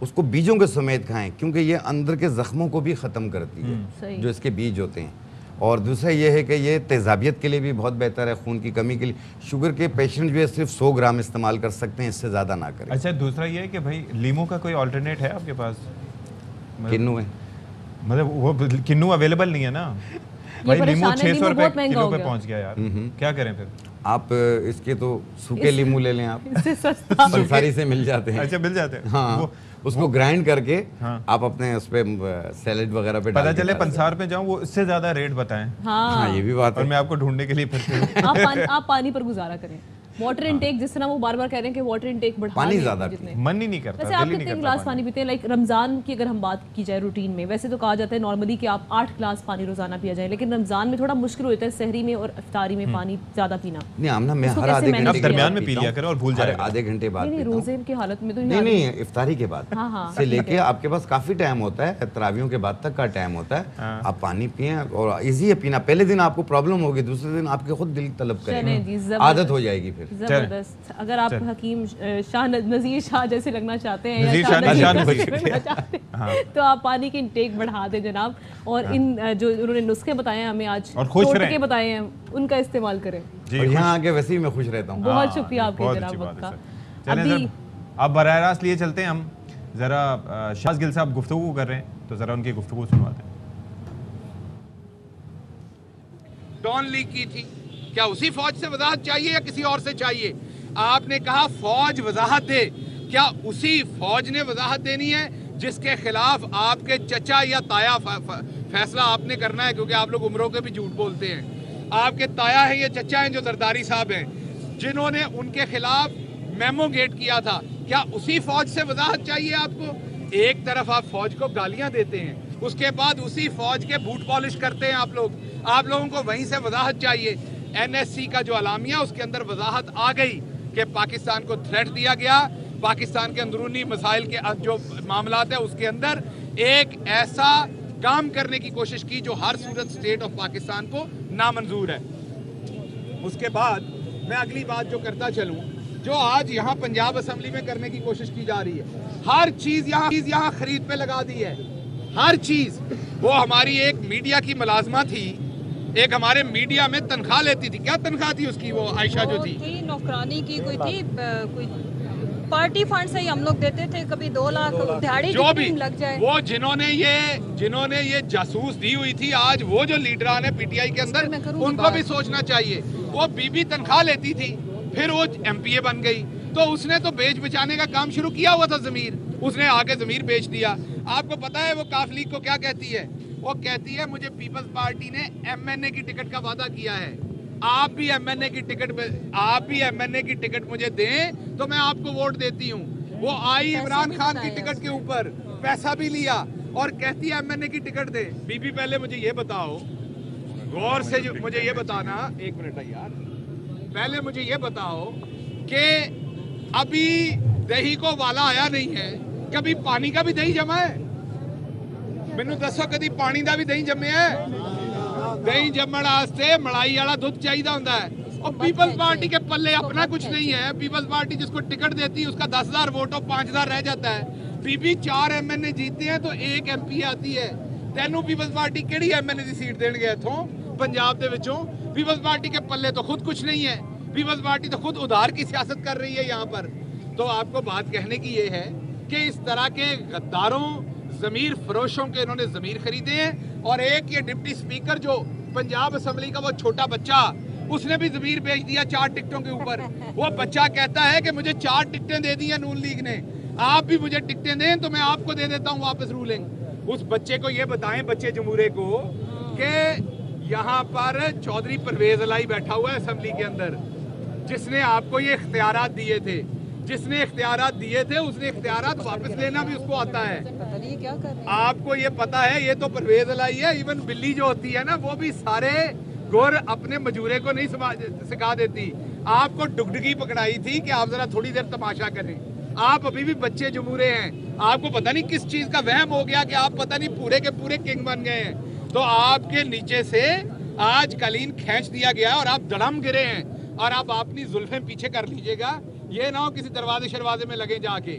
اس کو بیجوں کے سمیت کھائیں کیونکہ یہ اندر کے زخموں کو بھی ختم کرتی ہے جو اس کے بیج ہوتے ہیں. اور دوسرا یہ ہے کہ یہ تیزابیت کے لیے بھی بہت بہتر ہے, خون کی کمی کے لیے. شوگر کے پیشنٹ جو ہے صرف 100 گرام استعمال کر سکتے ہیں, اس سے زیادہ نہ کریں. اچھا دوسرا یہ ہے کہ بھائی لیمو کا کوئی آلٹرنیٹ ہے آپ کے پاس؟ کنو ہے, مطلب وہ کنو اویلیبل نہیں ہے نا بھائی, لیمو 600 روپے کلو پہ پہنچ گیا یار, کیا کریں پھر؟ آپ اس کے تو سوکھے لیمو لے لیں, آپ پنساری سے مل جاتے ہیں. اچھا مل جاتے ہیں, ہاں اس کو گرائنڈ کر کے آپ اپنے اس پہ سیلڈ وغیرہ پہ پتہ چلے پنسار پہ جاؤں وہ اس سے زیادہ ریٹ بتائیں. ہاں یہ بھی بات ہے, اور میں آپ کو ڈھونڈنے کے لیے پھر آپ پانی پر گزارا کریں. واٹر انٹیک جس طرح وہ بار بار کہہ رہے ہیں کہ واٹر انٹیک بڑھا پانی زیادہ من ہی نہیں کرتا. ویسے آپ کتنے گلاس پانی پیتے ہیں؟ لائک رمضان کی اگر ہم بات کی جائے روٹین میں, ویسے تو کہا جاتا ہے نارملی کہ آپ 8 گلاس پانی روزانہ پیا جائے, لیکن رمضان میں تھوڑا مشکل ہوتا ہے سحری میں اور افطاری میں پانی زیادہ پینا. نہیں آمنہ میں ہر آدھے گھنٹے درمیان میں پی لیا کریں اور بھول جائے, آدھے گھنٹے بعد. نہیں روزے کی حالت میں تو نہیں, افطاری کے بعد سے لے کے آپ کے پاس کافی ٹائم ہوتا ہے, تراویحوں کے بعد تک کا ٹائم ہوتا ہے, آپ پانی پئیں اور ایزی ہے پینا. پہلے دن آپ کو پرابلم ہوگی, دوسرے دن آپ کے خود دل طلب کرے, عادت ہو جائے گی پھر. زبردست. اگر آپ حکیم شاہ نذیر شاہ جیسے لگنا چاہتے ہیں تو آپ پانی کی انٹیک بڑھا دیں جناب, اور ان جو انہوں نے نسخے بتائے ہیں ہمیں آج, ٹوٹکے بتائے ہیں, ان کا استعمال کریں. یہاں آ کے ویسے ہی میں خوش رہتا ہوں. بہت شکریہ آپ کے جناب وقت کا. اب براہ راست لیے چلتے ہیں ہم, ذرا شاز گل صاحب گفتگو کر رہے ہیں تو ذرا ان کی گفتگو سنواتے ہیں. ڈان لیگ کی تھی, کیا اسی فوج سے وضاحت چاہیے یا کسی اور سے چاہیے؟ آپ نے کہا فوج وضاحت دے, کیا اسی فوج نے وضاحت دینی ہے جس کے خلاف آپ کے چچا یا تایا فیصلہ آپ نے کرنا ہے؟ کیونکہ آپ لوگ عمروں کے بھی جھوٹ بولتے ہیں. آپ کے تایا ہیں یا چچا ہیں جو زرداری صاحب ہیں, جنہوں نے ان کے خلاف میمو گیٹ کیا تھا, کیا اسی فوج سے وضاحت چاہیے آپ کو؟ ایک طرف آپ فوج کو گالیاں دیتے ہیں, اس کے بعد اسی فوج کے بوٹ پالش کرتے ہیں آپ لوگوں کو وہیں سے وضاحت چاہیے. این ایس سی کا جو اعلامیہ اس کے اندر وضاحت آ گئی کہ پاکستان کو تھریٹ دیا گیا, پاکستان کے اندرونی مسائل کے جو معاملات ہیں اس کے اندر ایک ایسا کام کرنے کی کوشش کی جو ہر صورت سٹیٹ آف پاکستان کو نامنظور ہے. اس کے بعد میں اگلی بات جو کرتا چلوں, جو آج یہاں پنجاب اسمبلی میں کرنے کی کوشش کی جا رہی ہے, ہر چیز یہاں خرید پہ لگا دی ہے, ہر چیز. وہ ہماری ایک میڈیا کی ملازمہ تھی, ایک ہمارے میڈیا میں تنخواہ لیتی تھی, کیا تنخواہ تھی اس کی, وہ عائشہ جو تھی نوکرانی کی کوئی تھی, کوئی پارٹی فنڈ سے ہی ہم لوگ دیتے تھے, کبھی 2 لاکھ دہاڑی جو بھی لگ جائے. وہ جنہوں نے یہ جاسوس دی ہوئی تھی, آج وہ جو لیڈران ہیں پی ٹی آئی کے اندر, ان کو بھی سوچنا چاہیے. وہ بی تنخواہ لیتی تھی, پھر وہ ایم پی اے بن گئی, تو اس نے تو بیچ بچانے کا کام شروع کیا ہوا تھا ضمیر, اس نے آ کے ضمیر بیچ دیا. آپ کو پتا ہے وہ کاف لیگ کو کیا کہتی ہے؟ وہ کہتی ہے مجھے پیپلز پارٹی نے ایم این اے کی ٹکٹ کا وعدہ کیا ہے, آپ بھی ایم این اے کی ٹکٹ مجھے دیں تو میں آپ کو ووٹ دیتی ہوں. وہ آئی عمران خان کی ٹکٹ کے اوپر, پیسہ بھی لیا اور کہتی ہے ایم این اے کی ٹکٹ دیں. بی بی پہلے مجھے یہ بتاؤ, غور سے مجھے یہ بتانا, 1 منٹ ہے یار, پہلے مجھے یہ بتاؤ کہ ابھی دہی کو والا آیا نہیں ہے, کبھی پانی کا بھی دہی جمع ہے؟ مینوں دسو کدی پانی دا بھی دہی جمے ہے؟ دہی جمن واسطے ملائی والا دودھ چاہیے ہوندا ہے. اور پیپلز پارٹی کے پلے اپنا کچھ نہیں ہے. پیپلز پارٹی جس کو ٹکٹ دیتی ہے اس کا 10,000 ووٹ اور 5,000 رہ جاتا ہے. بی 4 ایم این اے جیتے ہیں تو 1 ایم پی آتی ہے. تینوں پیپلز پارٹی کیڑی ایم این اے دی سیٹ دین گئے اتھوں پنجاب دے وچوں؟ پیپلز پارٹی کے پلے تو خود کچھ نہیں ہے. پیپلز پارٹی تو خود ادھار کی سیاست کر رہی ہے یہاں پر. تو آپ کو بات کہنے کی یہ ہے کہ اس طرح کے غداروں, ضمیر فروشوں کے انہوں نے ضمیر خریدے ہیں. اور ایک یہ ڈپٹی سپیکر جو پنجاب اسمبلی کا وہ چھوٹا بچہ, اس نے بھی ضمیر بیچ دیا 4 ٹکٹوں کے اوپر. وہ بچہ کہتا ہے کہ مجھے 4 ٹکٹیں دے دی ہیں نون لیگ نے, آپ بھی مجھے ٹکٹیں دیں تو میں آپ کو دے دیتا ہوں واپس رولنگ. اس بچے کو یہ بتائیں, بچے جمہورے کو, کہ یہاں پر چودھری پرویز الہی بیٹھا ہوا ہے اسمبلی کے اندر, جس نے آپ کو یہ اختیارات دیے تھے, اس نے اختیارات واپس لینا بھی اس کو آتا ہے. آپ کو یہ پتا ہے, یہ تو پرویز الہی ہے. ایون بلی جو ہوتی ہے نا, وہ بھی سارے گور اپنے مجورے کو نہیں سکھا دیتی. آپ کو ڈگڈگی پکڑائی تھی کہ آپ ذرا تھوڑی دیر تماشا کریں. آپ ابھی بھی بچے جمہورے ہیں. آپ کو پتہ نہیں کس چیز کا وہم ہو گیا کہ آپ پتہ نہیں پورے کے پورے کنگ بن گئے ہیں. تو آپ کے نیچے سے آج قالین کھینچ دیا گیا اور آپ دڑم گرے ہیں. اور آپ اپنی زلفیں پیچھے کر لیجئے گا, یہ نہ ہو کسی دروازے شروازے میں لگے جا کے.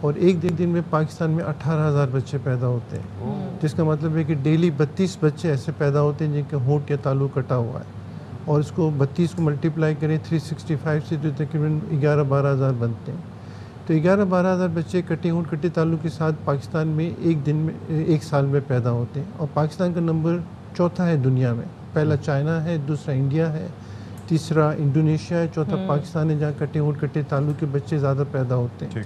اور ایک دن میں پاکستان میں 18,000 بچے پیدا ہوتے ہیں، جس کا مطلب ہے کہ ڈیلی 32 بچے ایسے پیدا ہوتے ہیں جن کے ہونٹ یا تالو کٹا ہوا ہے، اور اس کو 32 کو ملٹیپلائی کریں 365 سے تو تقریباً 11-12,000 بنتے ہیں۔ تو 11-12,000 بچے کٹے ہونٹ کٹے تالو کے ساتھ پاکستان میں ایک سال میں پیدا ہوتے ہیں، اور پاکستان کا نمبر چوتھا ہے دنیا میں، پہلا چائنا ہے، دوسرا انڈیا ہے، تیسرا انڈونیشیا ہے، چوتھا پاکستان ہے جہاں کٹے ہونٹ کٹے تالو کے بچے زیادہ پیدا ہوتے ہیں۔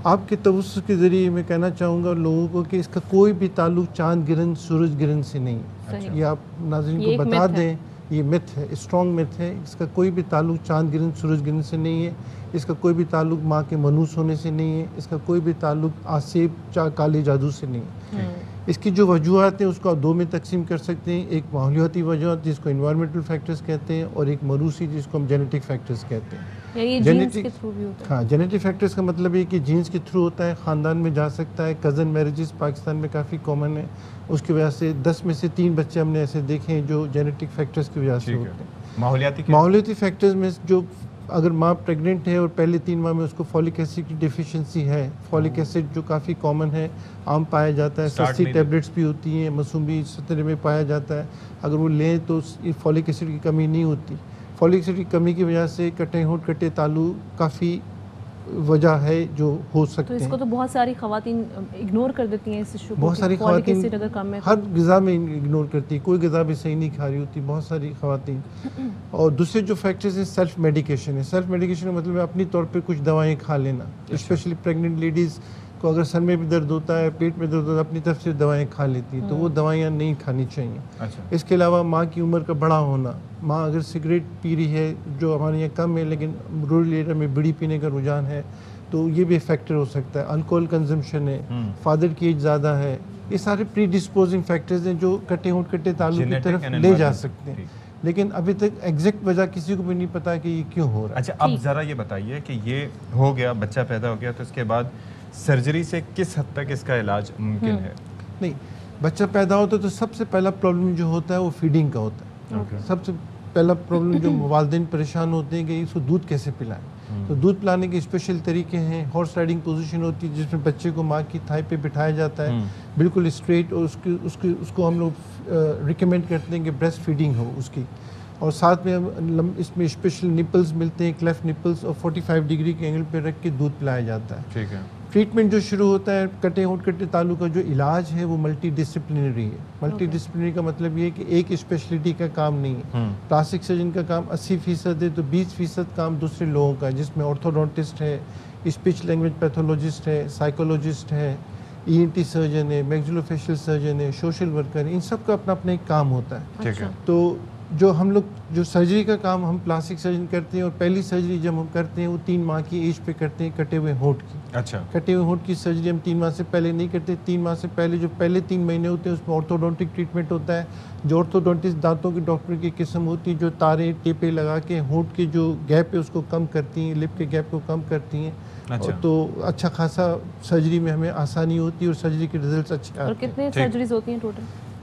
آپ کے توسط کے ذریعے میں کہنا چاہوں گا لوگوں کو کہ اس کا کوئی بھی تعلق چاند گرہن سورج گرہن سے نہیں ہے، یہ آپ ناظرین کو بتا دیں، یہ مت ہے، اسٹرانگ مت ہے، اس کا کوئی بھی تعلق چاند گرہن سورج گرہن سے نہیں ہے، اس کا کوئی بھی تعلق ماں کے منوس ہونے سے نہیں ہے، اس کا کوئی بھی تعلق آسیب کالے جادو سے نہیں ہے۔ اس کی جو وجوہات ہیں اس کو آپ دو میں تقسیم کر سکتے ہیں، ایک ماحولیاتی وجوہات جس کو انوائرمنٹل فیکٹرز کہتے ہیں، اور ایک موروثی جس کو ہم جینیٹک فیکٹرز کہتے ہیں۔ ہاں، جینیٹک فیکٹرز کا مطلب یہ کہ جینز کے تھرو ہوتا ہے، خاندان میں جا سکتا ہے، کزن میرجز پاکستان میں کافی کامن ہے، اس کی وجہ سے 10 میں سے 3 بچے ہم نے ایسے دیکھے ہیں جو جینیٹک فیکٹرز کی وجہ سے ہوتے ہیں۔ ماحولیاتی فیکٹرز میں جو اگر ماں پریگننٹ ہے اور پہلے 3 ماہ میں اس کو فولک ایسڈ کی ڈیفیشنسی ہے، فولک ایسڈ جو کافی کامن ہے، عام پایا جاتا ہے، سستی ٹیبلٹس بھی ہوتی ہیں، مسومی سطح میں پایا جاتا ہے، اگر وہ لیں تو فولک ایسڈ کی کمی نہیں ہوتی۔ فولک ایسڈ کی کمی کی وجہ سے کٹے ہونٹ کٹے تالو کافی وجہ ہے جو ہو سکتے ہیں۔ تو اس کو تو بہت ساری خواتین اگنور کر دیتی ہیں، اس ایشو کو، بہت ساری خواتین اگر کم ہے ہر غذا میں اگنور کرتی ہیں، کوئی غذا بھی صحیح نہیں کھا رہی ہوتی بہت ساری خواتین۔ اور دوسرے جو فیکٹرز ہیں سیلف میڈیکیشن ہے، سیلف میڈیکیشن کا مطلب ہے اپنی طور پہ کچھ دوائیں کھا لینا، اسپیشلی پریگننٹ لیڈیز کو اگر سر میں بھی درد ہوتا ہے، پیٹ میں درد ہوتا ہے، اپنی طرف سے دوائیں کھا لیتی ہیں، تو وہ دوائیاں نہیں کھانی چاہیے۔ اس کے علاوہ ماں کی عمر کا بڑا ہونا، ماں اگر سگریٹ پی رہی ہے جو ہمارے یہاں کم ہے لیکن رورل ایریا میں بیڑی پینے کا رجحان ہے تو یہ بھی فیکٹر ہو سکتا ہے۔ الکوہل کنزمپشن ہے، فادر کی ایج زیادہ ہے، یہ سارے پری ڈسپوزنگ فیکٹرز ہیں جو کٹے ہونٹ کٹے تعلق کی طرف لے جا سکتے ہیں، لیکن ابھی تک ایگزیکٹ وجہ کسی کو بھی نہیں پتا کہ یہ کیوں ہو رہا ہے۔ اچھا، اب ذرا یہ بتائیے کہ یہ ہو گیا، بچہ پیدا ہو گیا، تو اس کے بعد سرجری سے کس حد تک اس کا علاج ممکن ہے؟ نہیں، بچہ پیدا ہوتا ہے تو سب سے پہلا پرابلم جو ہوتا ہے وہ فیڈنگ کا ہوتا ہے۔ سب سے پہلا پرابلم جو والدین پریشان ہوتے ہیں کہ اس کو دودھ کیسے پلائیں، تو دودھ پلانے کے اسپیشل طریقے ہیں۔ ہارس رائڈنگ پوزیشن ہوتی ہے جس میں بچے کو ماں کی تھائی پہ بٹھایا جاتا ہے بالکل اسٹریٹ، اور اس کو ہم لوگ ریکمینڈ کرتے ہیں کہ بریسٹ فیڈنگ ہو اس کی، اور ساتھ میں اس میں اسپیشل نپلز ملتے ہیں، کلیفٹ نپلز، اور 45 ڈگری کے اینگل پہ رکھ کے دودھ پلایا جاتا ہے۔ ٹھیک ہے۔ ٹریٹمنٹ جو شروع ہوتا ہے کٹے ہونٹ کٹے تالو کا جو علاج ہے وہ ملٹی ڈسپلنری ہے۔ ملٹی ڈسپلنری کا مطلب یہ ہے کہ ایک اسپیشلٹی کا کام نہیں ہے۔ پلاسٹک سرجن کا کام 80% ہے تو 20% کام دوسرے لوگوں کا ہے، جس میں آرتھوڈونٹسٹ ہے، اسپیچ لینگویج پیتھولوجسٹ ہے، سائیکولوجسٹ ہے، ENT سرجن ہے، میگزیلوفیشل سرجن ہے، سوشل ورکر ہے، ان سب کا اپنا اپنا ایک کام ہوتا ہے۔ تو جو ہم لوگ جو سرجری کا کام ہم پلاسٹک سرجن کرتے ہیں، اور پہلی سرجری جب ہم کرتے ہیں وہ 3 ماہ کی ایج پہ کرتے ہیں کٹے ہوئے ہونٹ کی۔ اچھا، کٹے ہوئے ہونٹ کی سرجری ہم 3 ماہ سے پہلے نہیں کرتے۔ 3 ماہ سے پہلے جو پہلے 3 مہینے ہوتے ہیں اس میں آرتھوڈونٹک ٹریٹمنٹ ہوتا ہے، جو آرتھوڈونٹسٹ دانتوں کے ڈاکٹر کی قسم ہوتی ہے جو تارے ٹیپے لگا کے ہونٹ کے جو گیپ ہے اس کو کم کرتی ہیں، لپ کے گیپ کو کم کرتی ہیں، تو اچھا خاصا سرجری میں ہمیں آسانی ہوتی ہے اور سرجری کے ریزلٹس اچھے آتے ہیں۔ اور کتنے سرجریز ہوتی ہیں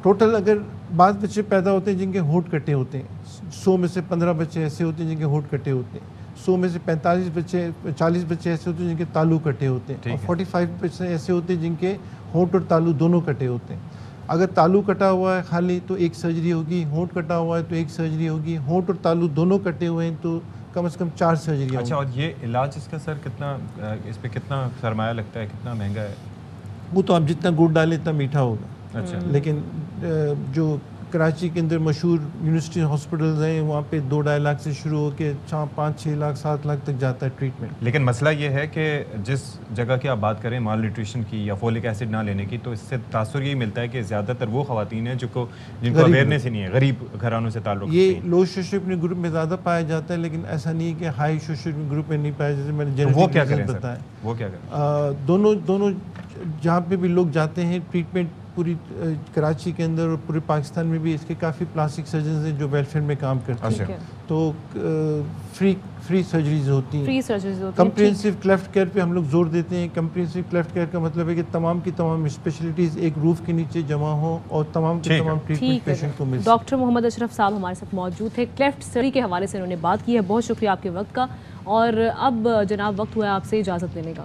ٹوٹل اگر بعض بچے پیدا ہوتے ہیں جن کے ہونٹ کٹے ہوتے ہیں، 100 میں سے 15 بچے ایسے ہوتے ہیں جن کے ہونٹ کٹے ہوتے ہیں، 100 میں سے 40 بچے ایسے ہوتے ہیں جن کے تالو کٹے ہوتے ہیں، اور 45 بچے ایسے ہوتے ہیں جن کے ہونٹ اور تالو دونوں کٹے ہوتے ہیں۔ اگر تالو کٹا ہوا ہے خالی تو ایک سرجری ہوگی، ہونٹ کٹا ہوا ہے تو ایک سرجری ہوگی، ہونٹ اور تالو دونوں کٹے ہوئے ہیں تو کم از کم 4 سرجری۔ اچھا، اور یہ علاج اس کا سر کتنا، اس پہ کتنا سرمایہ لگتا ہے، کتنا مہنگا ہے؟ وہ تو آپ جتنا گڑ ڈالیں اتنا میٹھا ہوگا۔ اچھا، لیکن جو کراچی کے اندر مشہور یونیورسٹی ہاسپٹلز ہیں وہاں پہ 2-2.5 لاکھ سے شروع ہو کے 5-6 لاکھ 7 لاکھ تک جاتا ہے ٹریٹمنٹ۔ لیکن مسئلہ یہ ہے کہ جس جگہ کی آپ بات کریں مال نیوٹریشن کی یا فولک ایسڈ نہ لینے کی، تو اس سے تاثر یہی ملتا ہے کہ زیادہ تر وہ خواتین ہیں جن کو اویئرنیس ہی نہیں ہے، غریب گھرانوں سے تعلق رکھتی ہیں۔ یہ لو سوشل گروپ میں زیادہ پایا جاتا ہے، لیکن ایسا نہیں ہے کہ ہائی سوشل گروپ میں نہیں پایا جیسے میں نے وہ کیا کریں بتایا۔ وہ کیا کریں؟ دونوں جہاں پہ بھی لوگ جاتے ہیں ٹریٹمنٹ پوری کراچی کے اندر اور پورے پاکستان میں بھی اس کے کافی پلاسٹک سرجنز ہیں جو ویلفیئر میں کام کرتے ہیں، تو فری سرجریز ہوتی ہیں۔ کمپریہنسو کلیفٹ کیئر پہ ہم لوگ زور دیتے ہیں۔ کمپریہنسو کلیفٹ کیئر کا مطلب ہے کہ تمام کی تمام اسپیشلٹیز ایک روف کے نیچے جمع ہوں اور تمام کے تمام ٹریٹمنٹ پیشنٹ کو مل سکے۔ ڈاکٹر محمد اشرف صاحب ہمارے ساتھ موجود تھے، کلیفٹ سرجری کے حوالے سے انہوں نے بات کی ہے۔ بہت شکریہ آپ کے وقت کا، اور اب جناب وقت ہوا ہے آپ سے اجازت لینے کا۔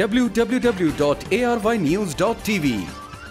www.arvnews.tv।